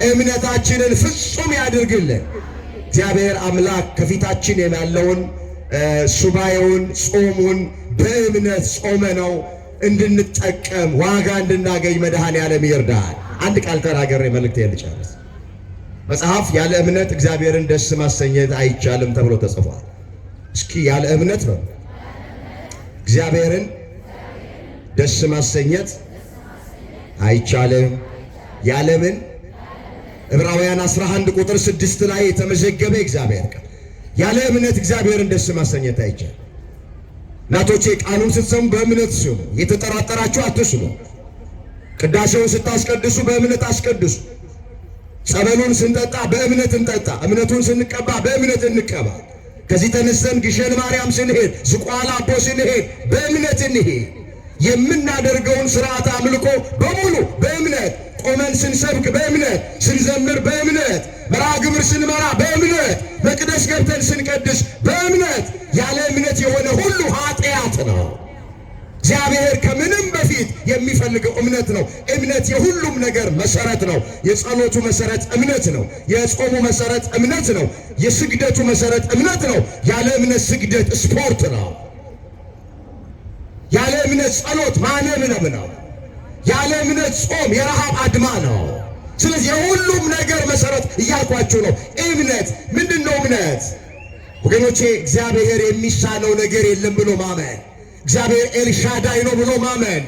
እምነታችንን ፍጹም ያድርግልን። እግዚአብሔር አምላክ ከፊታችን ያለውን ሱባኤውን ጾሙን በእምነት ጾመ ነው እንድንጠቀም ዋጋ እንድናገኝ መድኃኔዓለም ይርዳል። አንድ ቃል ተናገሬ መልእክቴን ልጨርስ። መጽሐፍ ያለ እምነት እግዚአብሔርን ደስ ማሰኘት አይቻልም ተብሎ ተጽፏል። እስኪ ያለ እምነት ነው እግዚአብሔርን ደስ ማሰኘት አይቻልም። ያለምን ዕብራውያን 11 ቁጥር 6 ላይ የተመዘገበ እግዚአብሔር ቃል ያለ እምነት እግዚአብሔርን ደስ ማሰኘት አይቻልም። እናቶቼ ቃሉን ስትሰሙ በእምነት ስሙ፣ የተጠራጠራችሁ አትስሙ። ቅዳሴውን ስታስቀድሱ በእምነት አስቀድሱ። ጸበሉን ስንጠጣ በእምነት እንጠጣ። እምነቱን ስንቀባ በእምነት እንቀባ። ከዚህ ተነስተን ግሸን ማርያም ስንሄድ፣ ዝቋላ አቦ ስንሄድ በእምነት እንሄድ። የምናደርገውን ስርዓት አምልኮ በሙሉ በእምነት ቆመን ስንሰብክ በእምነት ስንዘምር በእምነት መርሐ ግብር ስንመራ በእምነት መቅደስ ገብተን ስንቀድስ በእምነት ያለ እምነት የሆነ ሁሉ ኃጢአት ነው። እግዚአብሔር ከምንም በፊት የሚፈልገው እምነት ነው። እምነት የሁሉም ነገር መሰረት ነው። የጸሎቱ መሰረት እምነት ነው። የጾሙ መሰረት እምነት ነው። የስግደቱ መሰረት እምነት ነው። ያለ እምነት ስግደት ስፖርት ነው። ያለ እምነት ጸሎት ማነብነብ ነው። ያለ እምነት ጾም የረሃብ አድማ ነው። ስለዚህ የሁሉም ነገር መሰረት እያልኳችሁ ነው። እምነት ምንድን ነው? እምነት ወገኖቼ እግዚአብሔር የሚሳነው ነገር የለም ብሎ ማመን፣ እግዚአብሔር ኤልሻዳይ ነው ብሎ ማመን፣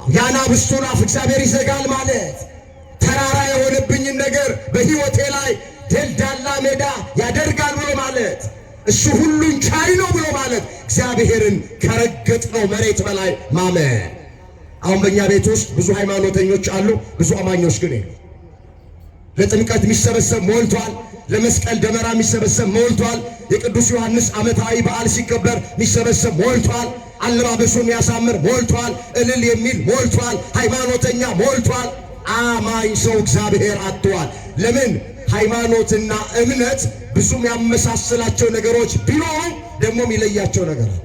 የአናብስቱን አፍ እግዚአብሔር ይዘጋል ማለት፣ ተራራ የሆነብኝን ነገር በሕይወቴ ላይ ደልዳላ ሜዳ ያደርጋል ብሎ ማለት፣ እሱ ሁሉን ቻይ ነው ብሎ ማለት፣ እግዚአብሔርን ከረገጥነው መሬት በላይ ማመን። አሁን በእኛ ቤት ውስጥ ብዙ ሃይማኖተኞች አሉ፣ ብዙ አማኞች ግን የሉ። ለጥምቀት የሚሰበሰብ ሞልቷል። ለመስቀል ደመራ የሚሰበሰብ ሞልቷል። የቅዱስ ዮሐንስ ዓመታዊ በዓል ሲከበር የሚሰበሰብ ሞልቷል። አለባበሱን ያሳምር ሞልቷል። እልል የሚል ሞልቷል። ሃይማኖተኛ ሞልቷል። አማኝ ሰው እግዚአብሔር አጥቷል። ለምን? ሃይማኖትና እምነት ብዙም ያመሳስላቸው ነገሮች ቢኖሩ ደግሞ የሚለያቸው ነገር አለ።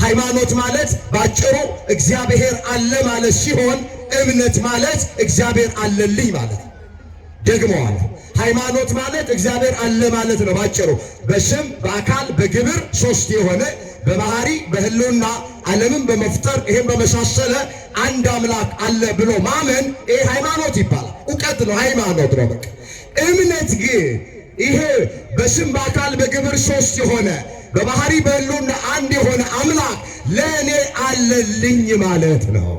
ሃይማኖት ማለት ባጭሩ እግዚአብሔር አለ ማለት ሲሆን እምነት ማለት እግዚአብሔር አለልኝ ማለት ነው። ደግሞ አለ ሃይማኖት ማለት እግዚአብሔር አለ ማለት ነው ባጭሩ። በስም በአካል በግብር ሶስት የሆነ በባህሪ በህልውና ዓለምን በመፍጠር ይሄን በመሳሰለ አንድ አምላክ አለ ብሎ ማመን ይሄ ሃይማኖት ይባላል። እውቀት ነው፣ ሃይማኖት ነው በቃ። እምነት ግን ይሄ በስም በአካል በግብር ሶስት የሆነ በባህሪ በህልውና አንድ የሆነ አምላክ ለእኔ አለልኝ ማለት ነው።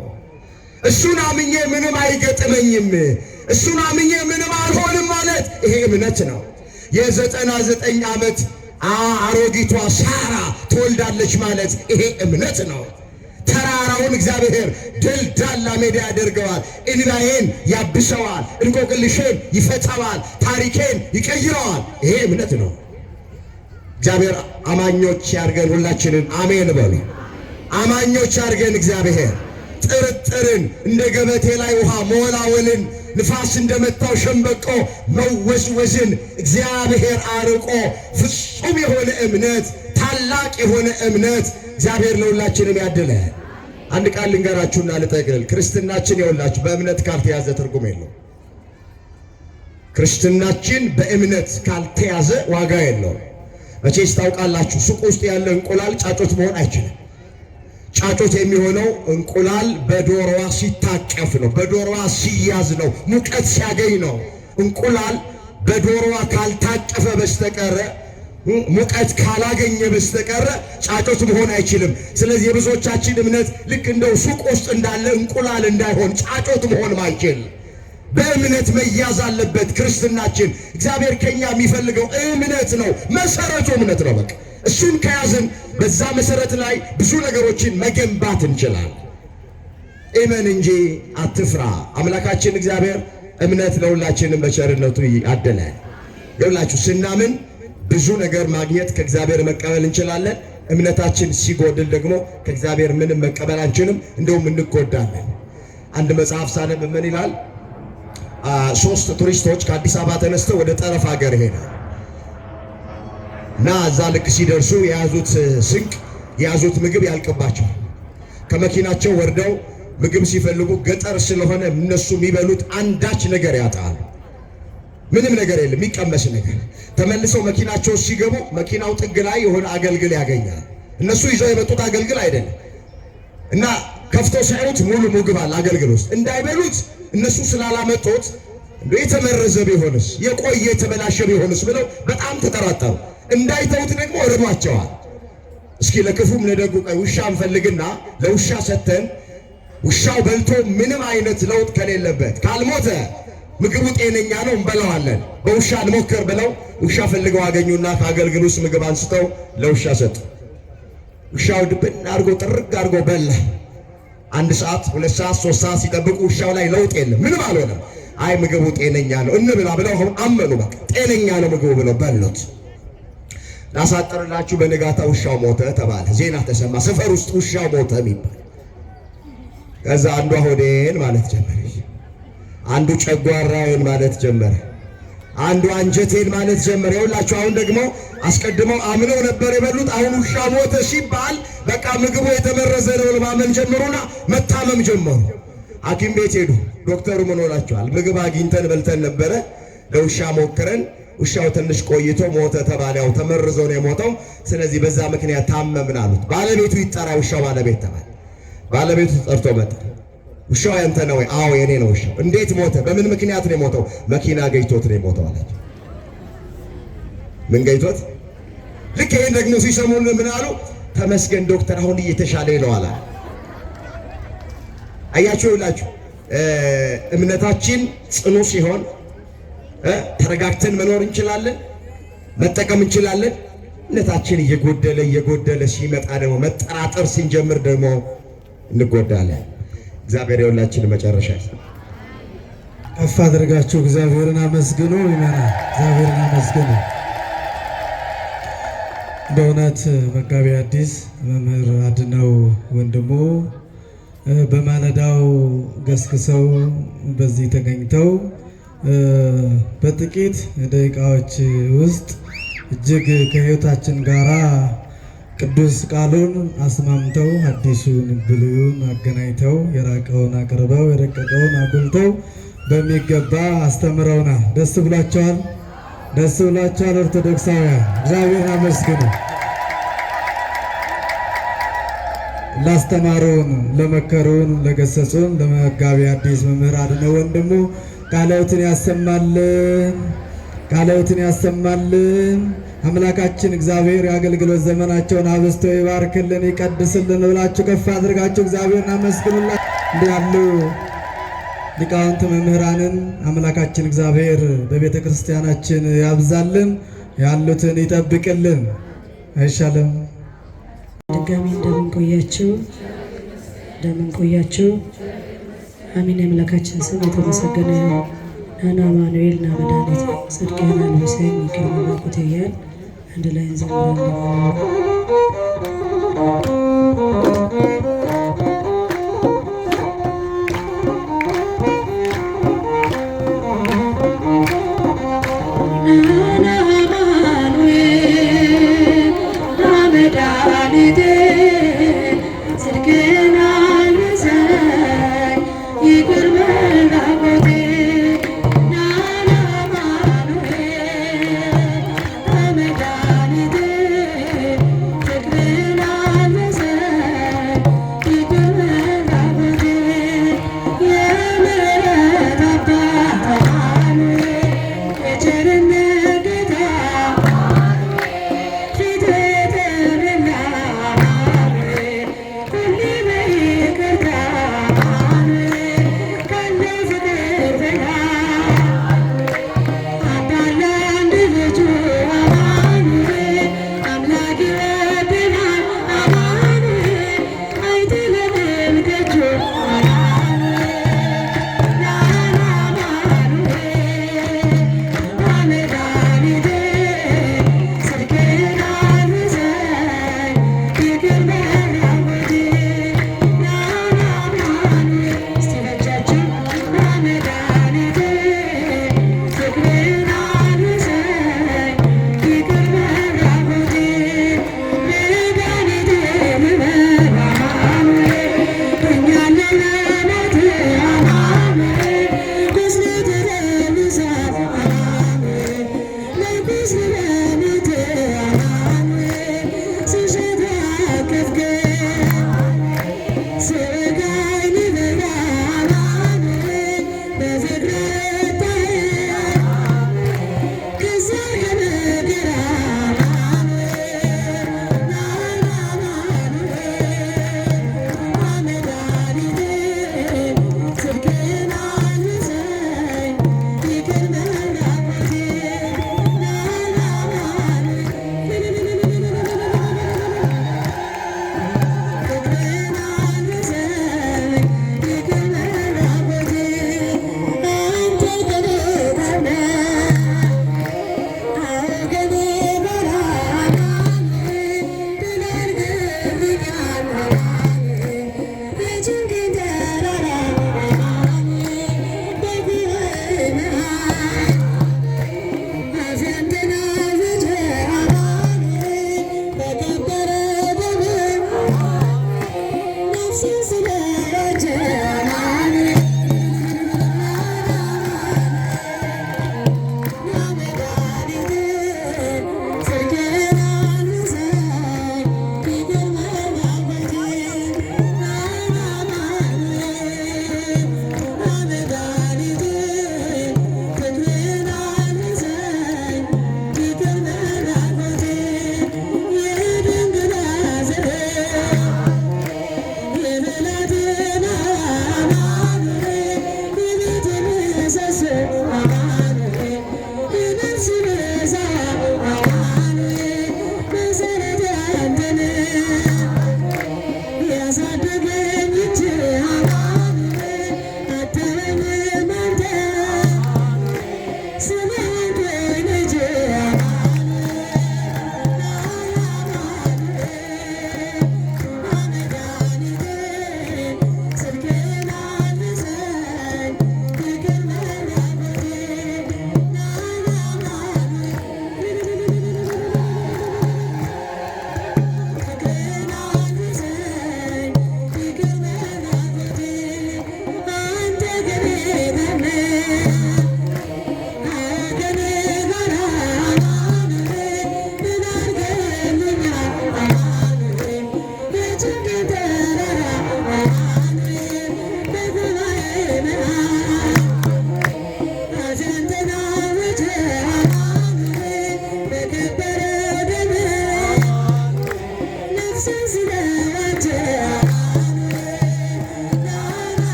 እሱን አምኜ ምንም አይገጥመኝም፣ እሱን አምኜ ምንም አልሆንም ማለት ይሄ እምነት ነው። የ99 ዓመት አሮጊቷ ሳራ ትወልዳለች ማለት ይሄ እምነት ነው። ተራራውን እግዚአብሔር ደልዳላ ሜዳ ያደርገዋል። እንባዬን ያብሰዋል፣ እንቆቅልሼን ይፈታዋል፣ ታሪኬን ይቀይረዋል። ይሄ እምነት ነው። እግዚአብሔር አማኞች ያርገን። ሁላችንን አሜን በሉ። አማኞች ያርገን እግዚአብሔር። ጥርጥርን እንደ ገበቴ ላይ ውሃ መወላወልን፣ ንፋስ እንደመታው ሸምበቆ መወዝወዝን እግዚአብሔር አርቆ ፍጹም የሆነ እምነት፣ ታላቅ የሆነ እምነት እግዚአብሔር ለሁላችንም ያድለ። አንድ ቃል ልንገራችሁና ልጠቅልል። ክርስትናችን የሁላችሁ በእምነት ካልተያዘ ትርጉም የለው። ክርስትናችን በእምነት ካልተያዘ ዋጋ የለው። መቼስ ታውቃላችሁ፣ ሱቅ ውስጥ ያለ እንቁላል ጫጮት መሆን አይችልም። ጫጮት የሚሆነው እንቁላል በዶሮዋ ሲታቀፍ ነው፣ በዶሮዋ ሲያዝ ነው፣ ሙቀት ሲያገኝ ነው። እንቁላል በዶሮዋ ካልታቀፈ በስተቀረ ሙቀት ካላገኘ በስተቀረ ጫጮት መሆን አይችልም። ስለዚህ የብዙዎቻችን እምነት ልክ እንደው ሱቅ ውስጥ እንዳለ እንቁላል እንዳይሆን ጫጮት መሆን ማይችል በእምነት መያዝ አለበት ክርስትናችን። እግዚአብሔር ከኛ የሚፈልገው እምነት ነው፣ መሰረቱ እምነት ነው። በቃ እሱን ከያዝን በዛ መሰረት ላይ ብዙ ነገሮችን መገንባት እንችላለን። እመን እንጂ አትፍራ። አምላካችን እግዚአብሔር እምነት ለሁላችንም በቸርነቱ ያደላል። ይኸውላችሁ ስናምን ብዙ ነገር ማግኘት ከእግዚአብሔር መቀበል እንችላለን። እምነታችን ሲጎድል ደግሞ ከእግዚአብሔር ምንም መቀበል አንችልም፣ እንደውም እንጎዳለን። አንድ መጽሐፍ ሳነብ ምን ይላል? 3 ቱሪስቶች ከአዲስ አበባ ተነስተው ወደ ጠረፍ ሀገር ሄዳል እና እዛ ልክ ሲደርሱ የያዙት ስንቅ የያዙት ምግብ ያልቅባቸዋል። ከመኪናቸው ወርደው ምግብ ሲፈልጉ ገጠር ስለሆነ እነሱ የሚበሉት አንዳች ነገር ያጣሉ። ምንም ነገር የለም፣ የሚቀመስ ነገር። ተመልሰው መኪናቸው ሲገቡ መኪናው ጥግ ላይ የሆነ አገልግል ያገኛል። እነሱ ይዘው የመጡት አገልግል አይደለም እና ከፍተው ሲያዩት ሙሉ ምግብ አለ አገልግል ውስጥ። እንዳይበሉት እነሱ ስላላመጡት የተመረዘ ቢሆንስ የቆየ የተበላሸ ቢሆንስ ብለው በጣም ተጠራጠሩ። እንዳይተውት ደግሞ እርዷቸዋል። እስኪ ለክፉም ለደጉ ቀይ ውሻ እንፈልግና ለውሻ ሰተን ውሻው በልቶ ምንም አይነት ለውጥ ከሌለበት ካልሞተ ምግቡ ጤነኛ ነው እንበላዋለን፣ በውሻ እንሞክር ብለው ውሻ ፈልገው አገኙና ከአገልግል ውስጥ ምግብ አንስተው ለውሻ ሰጡ። ውሻው ድብን አድርጎ ጥርግ አድርጎ በላ። 1 ሰዓት 2 ሰዓት 3 ሰዓት ሲጠብቁ ውሻው ላይ ለውጥ የለም፣ ምንም አልሆነም። አይ ምግቡ ጤነኛ ነው እንብላ ብለው አሁን አመኑ። በቃ ጤነኛ ነው ምግቡ ብለው በሉት። ላሳጥርላችሁ፣ በንጋታ ውሻው ሞተ ተባለ። ዜና ተሰማ፣ ሰፈር ውስጥ ውሻው ሞተ የሚባል። ከዛ አንዷ ሆዴን ማለት ጀመረች፣ አንዱ ጨጓራዬን ማለት ጀመረ፣ አንዱ አንጀቴን ማለት ጀመረ። ይኸውላችሁ አሁን ደግሞ አስቀድመው አምነው ነበር የበሉት። አሁን ውሻ ሞተ ሲባል በቃ ምግቡ የተመረዘ ነው ማመን ጀመሩና መታመም ጀመሩ። ሐኪም ቤት ሄዱ። ዶክተሩ ምን ሆናችኋል? ምግብ አግኝተን በልተን ነበረ፣ ለውሻ ሞክረን ውሻው ትንሽ ቆይቶ ሞተ ተባለ። ያው ተመርዞ ነው የሞተው፣ ስለዚህ በዛ ምክንያት ታመምን አሉት። ባለቤቱ ይጠራ፣ ውሻው ባለቤት ተባለ። ባለቤቱ ተጠርቶ መጣ። ውሻው ያንተ ነው ወይ? አዎ የኔ ነው። ውሻው እንዴት ሞተ? በምን ምክንያት ነው የሞተው? መኪና ገጭቶት ነው የሞተው አላቸው። ምን ገጭቶት? ልክ ይሄን ደግሞ ሲሰሙን ምን አሉ? ተመስገን ዶክተር አሁን እየተሻለ ነው አላ። አያችሁ ይላችሁ እምነታችን ጽኑ ሲሆን ተረጋግተን መኖር እንችላለን፣ መጠቀም እንችላለን። እምነታችን እየጎደለ ሲመጣ ደግሞ መጠራጠር ስንጀምር ደግሞ እንጎዳለን። እግዚአብሔር የሁላችን መጨረሻ ከፍ አድርጋችሁ እግዚአብሔርን አመስግኑ። ይመናል እግዚአብሔርን አመስግኑ። በእውነት መጋቢ ሐዲስ መምህር አድነው ወንድሙ በማለዳው ገስግሰው በዚህ ተገኝተው በጥቂት ደቂቃዎች ውስጥ እጅግ ከሕይወታችን ጋራ ቅዱስ ቃሉን አስማምተው ሐዲሱን ብሉይን አገናኝተው የራቀውን አቅርበው የረቀቀውን አጉልተው በሚገባ አስተምረውናል። ደስ ብሏቸዋል? ደስ ብሏቸዋል? ኦርቶዶክሳውያን እግዚአብሔርን አመስግኑ። ላስተማሩን፣ ለመከሩን፣ ለገሰጹን ለመጋቢ ሐዲስ መምህር አድነው ወንድሙ ቃልዎትን ያሰማልን፣ ቃልዎትን ያሰማልን። አምላካችን እግዚአብሔር የአገልግሎት ዘመናቸውን አብዝቶ ይባርክልን፣ ይቀድስልን ብላችሁ ከፍ አድርጋችሁ እግዚአብሔርን አመስግኑላችሁ። እንዲህ ያሉ ሊቃውንት መምህራንን አምላካችን እግዚአብሔር በቤተ ክርስቲያናችን ያብዛልን፣ ያሉትን ይጠብቅልን። አይሻልም? ድጋሚ እንደምን ቆያችሁ? አሜን። የአምላካችን ስም የተመሰገነ ይሁን። ናና አማኑኤል ና መድኃኒቴ ጽድቅህን አልብሰኝ ይቅር በላኩት እያል አንድ ላይ እንዘምራለን።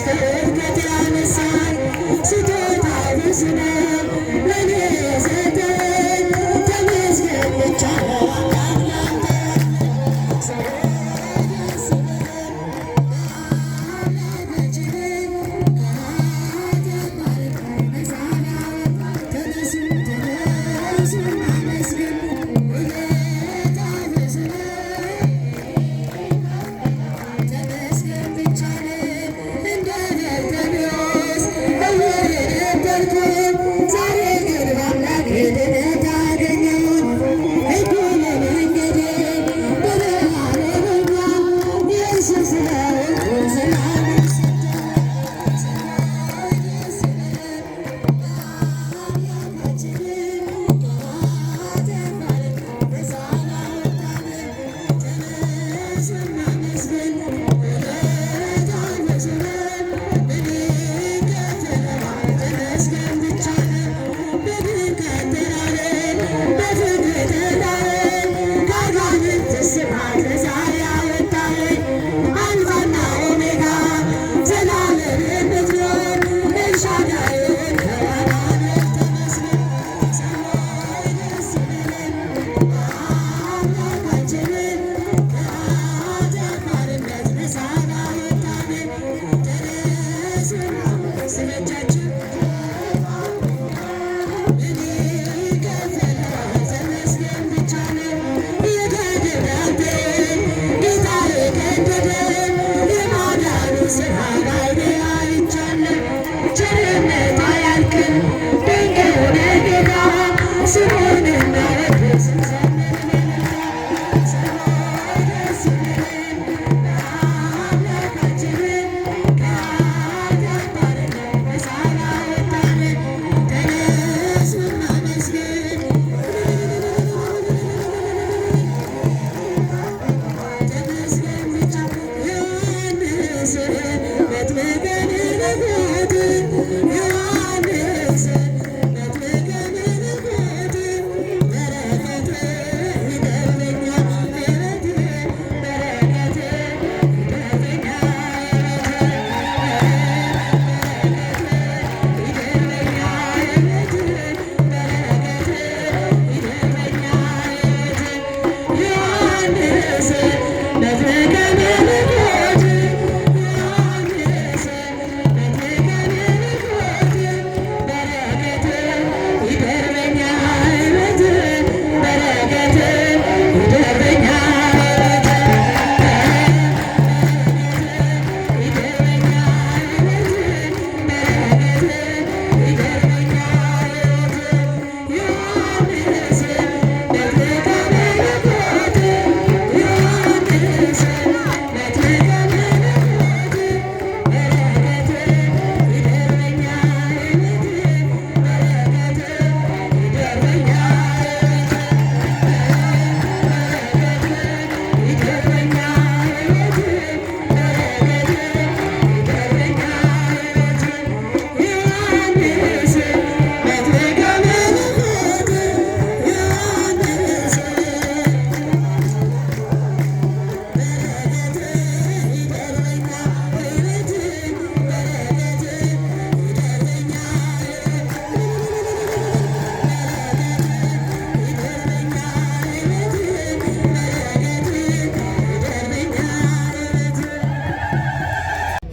ከውድቀት ያነሳኝ ስጦታ ብዙ ነው ለእኔ የሰጠኝ ተመስገን ብቻ ነው አምላክ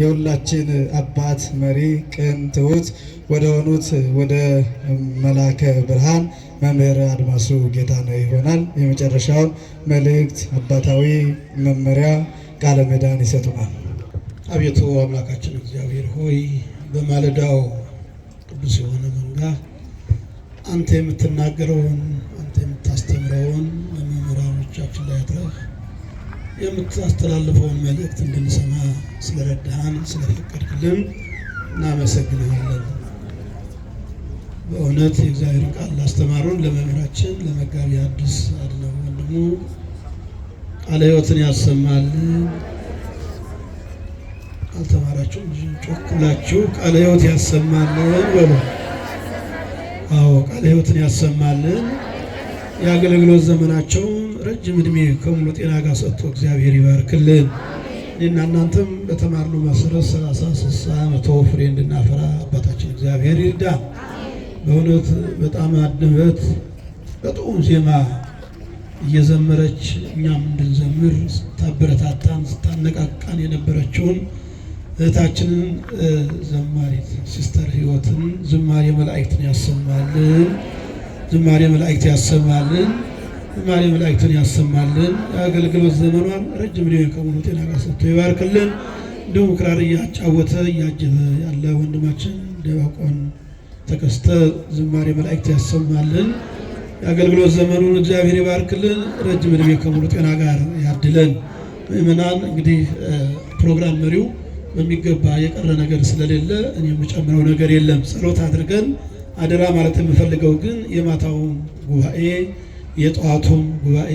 የሁላችን አባት መሪ ቅን ትሁት ወደ ሆኑት ወደ መላከ ብርሃን መምህር አድማሱ ጌታነህ ይሆናል። የመጨረሻውን መልእክት አባታዊ መመሪያ ቃለ ምዕዳን ይሰጡናል። አቤቱ አምላካችን እግዚአብሔር ሆይ በማለዳው ቅዱስ የሆነ መንጋ አንተ የምትናገረውን አንተ የምታስተምረውን በመምህራኖቻችን ላይ አድረህ የምታስተላልፈውን መልእክት እንድንሰማ ስለረዳሃን ስለፈቀድክልን እናመሰግንሃለን። በእውነት የእግዚአብሔር ቃል ላስተማሩን ለመምህራችን ለመጋቢ ሐዲስ አድነው ወንድሙ ቃለ ሕይወትን ያሰማልን። አልተማራችሁም? ጮክ ብላችሁ ቃለ ሕይወት ያሰማልን በሉ። አዎ ቃለ ሕይወትን ያሰማልን። የአገልግሎት ዘመናቸውን ረጅም ዕድሜ ከሙሉ ጤና ጋር ሰጥቶ እግዚአብሔር ይባርክልን። እኔና እናንተም በተማርነው መሰረት 30፣ 60፣ 100 ፍሬ እንድናፈራ አባታችን እግዚአብሔር ይርዳን። በእውነት በጣም አድበት በጥዑም ዜማ እየዘመረች እኛም እንድንዘምር ስታበረታታን ስታነቃቃን የነበረችውን እህታችንን ዘማሪት ሲስተር ሕይወትን ዝማሬ መላእክትን ያሰማልን፣ ዝማሬ መላእክት ያሰማልን፣ ዝማሬ መላእክትን ያሰማልን። የአገልግሎት ዘመኗን ረጅም ዕድሜ ከሙሉ ጤና ጋር ሰጥቶ ይባርክልን። እንዲሁም ክራር እያጫወተ እያጀበ ያለ ወንድማችን ዲያቆን ተከስተ ዝማሬ መላእክት ያሰማልን። የአገልግሎት ዘመኑን እግዚአብሔር ይባርክልን፣ ረጅም ዕድሜ ከሙሉ ጤና ጋር ያድለን። ምእመናን እንግዲህ ፕሮግራም መሪው በሚገባ የቀረ ነገር ስለሌለ እኔ የምጨምረው ነገር የለም። ጸሎት አድርገን አደራ ማለት የምፈልገው ግን የማታውን ጉባኤ የጠዋቱን ጉባኤ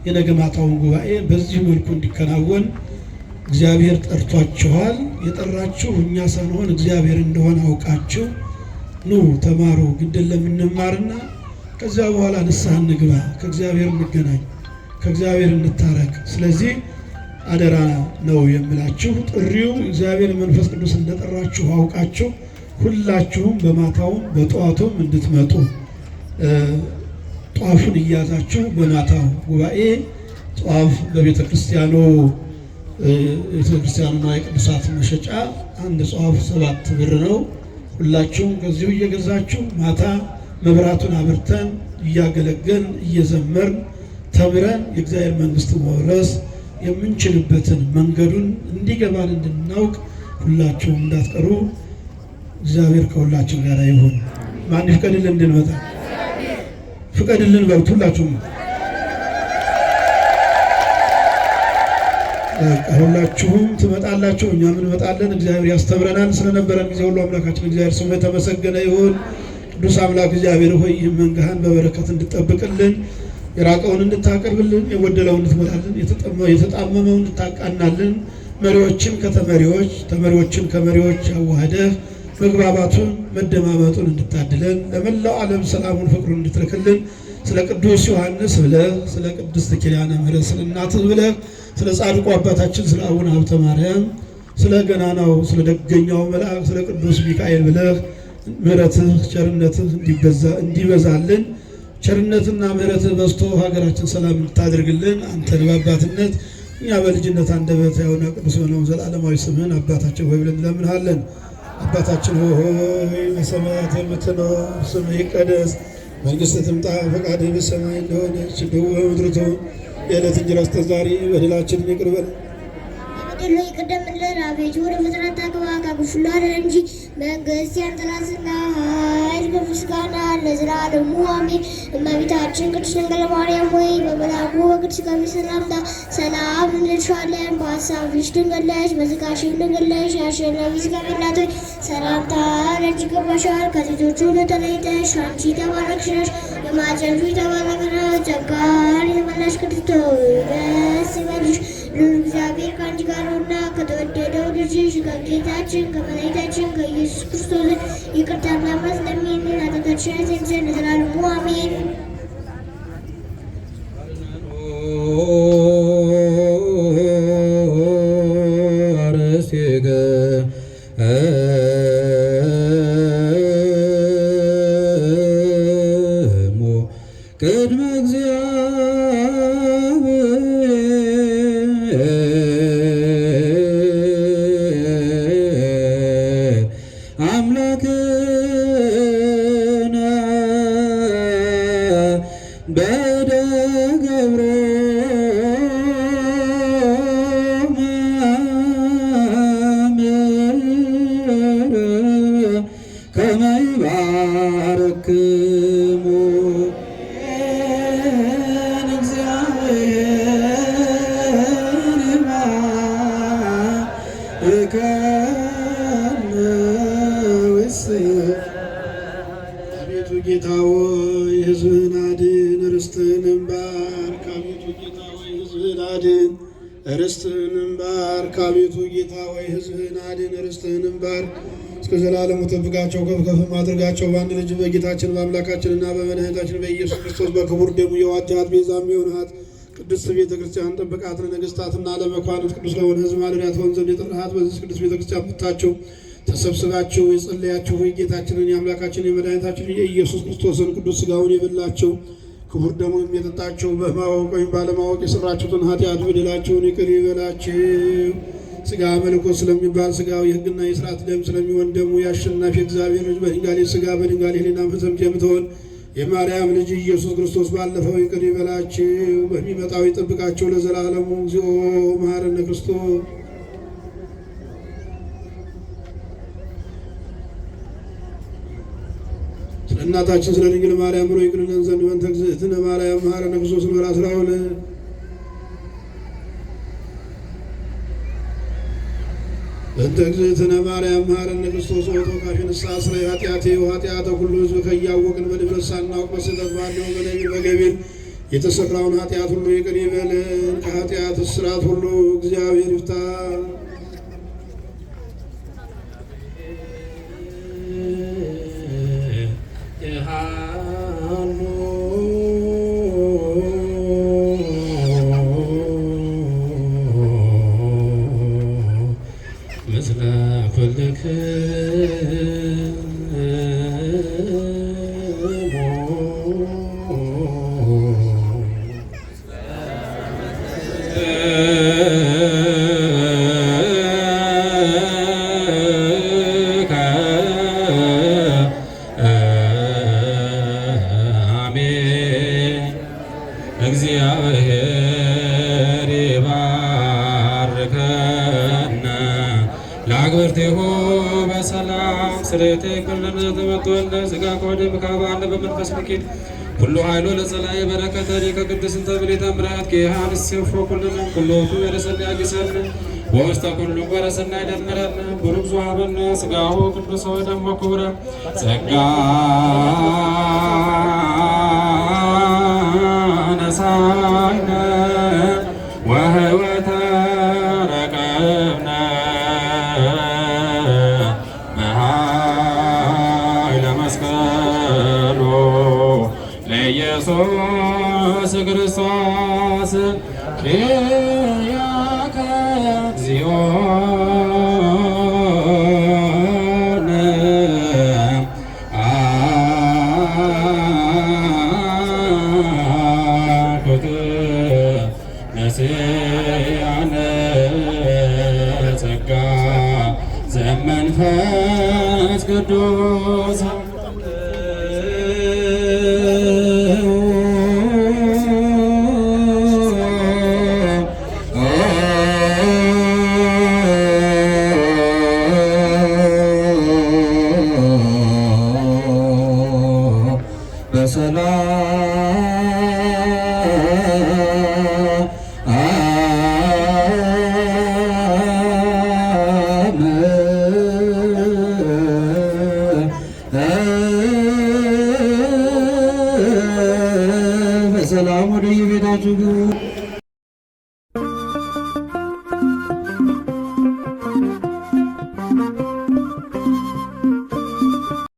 የነገ ማታውን ጉባኤ በዚህ መልኩ እንዲከናወን እግዚአብሔር ጠርቷችኋል። የጠራችሁ እኛ ሳንሆን እግዚአብሔር እንደሆነ አውቃችሁ ኑ ተማሩ፣ ግድን ለምንማርና ከዚያ በኋላ ንስሐ እንግባ፣ ከእግዚአብሔር እንገናኝ፣ ከእግዚአብሔር እንታረቅ። ስለዚህ አደራ ነው የምላችሁ። ጥሪው እግዚአብሔር መንፈስ ቅዱስ እንደጠራችሁ አውቃችሁ ሁላችሁም በማታውም በጠዋቱም እንድትመጡ ጧፉን እያዛችሁ በማታው ጉባኤ ጧፍ በቤተ ክርስቲያኑ የቤተክርስቲያኑና የቅዱሳት መሸጫ አንድ ጧፍ 7 ብር ነው። ሁላችሁም ከዚሁ እየገዛችሁ ማታ መብራቱን አብርተን እያገለገልን እየዘመርን ተምረን የእግዚአብሔር መንግስት መውረስ የምንችልበትን መንገዱን እንዲገባን እንድናውቅ ሁላችሁም እንዳትቀሩ። እግዚአብሔር ከሁላችን ጋር ይሁን። ማን ይፍቀድልን እንድንመጣ? ፍቀድልን በሉት ሁላችሁም። ሁላችሁም ትመጣላችሁ፣ እኛም እንመጣለን። እግዚአብሔር ያስተምረናል። ስለነበረን ጊዜ ሁሉ አምላካችን እግዚአብሔር ስሙ የተመሰገነ ይሁን። ቅዱስ አምላክ እግዚአብሔር ሆይ ይህን መንጋህን በበረከት እንድጠብቅልን፣ የራቀውን እንድታቀርብልን፣ የጎደለውን እንድትሞላልን፣ የተጣመመውን እንድታቃናልን፣ መሪዎችን ከተመሪዎች ተመሪዎችን ከመሪዎች አዋህደህ መግባባቱን መደማመጡን እንድታድለን፣ ለመላው ዓለም ሰላሙን ፍቅሩን እንድትልክልን፣ ስለ ቅዱስ ዮሐንስ ብለህ ስለ ቅድስት ኪዳነ ምሕረት ስለ እናትህ ብለህ ስለ ጻድቁ አባታችን ስለ አቡነ ሀብተ ማርያም ስለ ገናናው ስለ ደገኛው መልአክ ስለ ቅዱስ ሚካኤል ብለህ ምሕረትህ ቸርነትህ እንዲበዛልን ቸርነትና ምሕረትህ በዝቶ ሀገራችን ሰላም እንድታደርግልን አንተን በአባትነት እኛ በልጅነት አንደበት ያውና ቅዱስ ሆነው ዘላለማዊ ስምህን አባታችን ሆይ ብለን እንለምንሃለን። አባታችን ሆይ በሰማያት የምትኖር ስምህ ይቀደስ፣ መንግሥትህ ትምጣ፣ ፈቃድህ በሰማይ እንደሆነች እንዲሁ በምድር ትሁን። የዕለት እንጀራችንን ስጠን ዛሬ፣ በደላችንን ይቅር በለን በደሉ ይቅር እንደምንል፣ አቤቱ ወደ ፈተና አታግባን ከክፉ አድነን እንጂ መንግሥት ያንተ ናትና ኃይል፣ ምስጋና ለዘላለሙ አሜን። እመቤታችን ቅድስት ድንግል ማርያም ሆይ በመልአኩ በቅዱስ ገብርኤል ሰላምታ ሰላም እንልሻለን። በሐሳብሽ ድንግል ነሽ፣ በሥጋሽም ድንግል ነሽ። የአሸናፊ እግዚአብሔር እናት ሆይ ሰላምታ ለአንቺ ይገባሻል። ከሴቶች ሁሉ ተለይተሽ አንቺ የተባረክሽ ነሽ፣ የማኅፀንሽ ፍሬ የተባረከ ነው። ጸጋን የተመላሽ ቅድስት ሆይ ደስ ይበልሽ፣ ልዑል እግዚአብሔር ከአንቺ ጋር ነውና ከተወደደው ልጅሽ ከጌታችን ከመድኃኒታችን ከኢየሱስ ክርስቶስ ይቅርታና ምሕረት ለሚልን ኃጢአታችንን ያሰግድ ዘንድ ለዘላለሙ አሜን። ቅድመ አምላክነ በደገብሮ ከመ ይባርክሙ አቤቱ ጌታ ሆይ ሕዝብህን አድን፣ ርስትህንም ባርክ። አቤቱ ጌታ ሆይ ሕዝብህን አድን፣ ርስትህንም ባርክ። አቤቱ ጌታ ሆይ ሕዝብህን አድን፣ ርስትህንም ባርክ። እስከ ዘላለሙ ጠብቃቸው፣ ከፍ ከፍም አድርጋቸው። በአንድ ልጅ በጌታችን በአምላካችንና በመድኃኒታችን በኢየሱስ ክርስቶስ በክቡር ደሙ የዋጃት ቤዛም የሆንሃት ቅድስት ቤተ ክርስቲያን ጠብቃት። ለነገሥታትና ለመኳንንት ቅዱስ ለሆነ ሕዝብ ማደሪያ ትሆን ዘንድ የጠራሃት በዚህ ቅዱስ ቤተ ክርስቲያን መጥታችሁ ተሰብስባችሁ የጸለያችሁ የጌታችንን የአምላካችንን የመድኃኒታችንን የኢየሱስ ክርስቶስን ቅዱስ ሥጋውን የበላችሁ ክቡር ደሙን የጠጣችሁ በማወቅ ወይም ባለማወቅ የሰራችሁትን ኃጢአት በደላችሁን ይቅር ይበላችሁ። ሥጋ መለኮት ስለሚባል ሥጋው የሕግና የሥርዓት ደም ስለሚሆን ደሙ የአሸናፊ እግዚአብሔር ልጅ በድንጋሌ ሥጋ በድንጋሌ ሕሊና መሰምት የምትሆን የማርያም ልጅ ኢየሱስ ክርስቶስ ባለፈው ይቅር ይበላችሁ፣ በሚመጣው ይጠብቃችሁ ለዘላለሙ። እግዚኦ መሐረነ ክርስቶስ። ስለ እናታችን ስለ ድንግል ማርያም ብሎ ይቅርልን ዘንድ በእንተ እግዝእትነ ማርያም መሐረነ ክርስቶስ ኖር 12 በእንተ እግዝእትነ ማርያም መሐረነ ክርስቶስ ወተወካፌ ንስሐ ስረይ ኃጢአቴ ወኃጢአተ ኩሉ ሕዝብ ከያወቅን በድፍረት ሳናውቅ በስህተት ባለው በነቢብ በገቢር የተሰራውን ኃጢአት ሁሉ ይቅር ይበለን። ከኃጢአት እስራት ሁሉ እግዚአብሔር ይፍታ። ምስለ ኩልክሙ እግዚአብሔር ይባርከነ ለአግብርቲሁ በሰላም ስሬቴ ኩለን ዘተመጥወልደ ሥጋ ከወደም ካባለ በመንፈስ ምኪት ኩሉ ኃይሎ ለጸላይ በረከተ ሊቀ ቅድስት ተብሌተ ምራት ጌሃን ሲፎ ኩለን ኩሎቱ የረሰና ያጊሰን ወስተ ኩሉ ወረሰና ይደምረን ቡሩክ ዙሃበነ ሥጋሁ ቅዱስ ወደሙ ክቡረ ጸጋ ነሳይነ ወህይወተ ረከብነ በኃይለ መስቀሉ ለኢየሱስ ክርስቶስ ኪያከ እግዚኦ ነስያነ ጸጋ ዘመንፈስ ቅዱስ በሰላም ወደ የቤታችሁ ግቡ።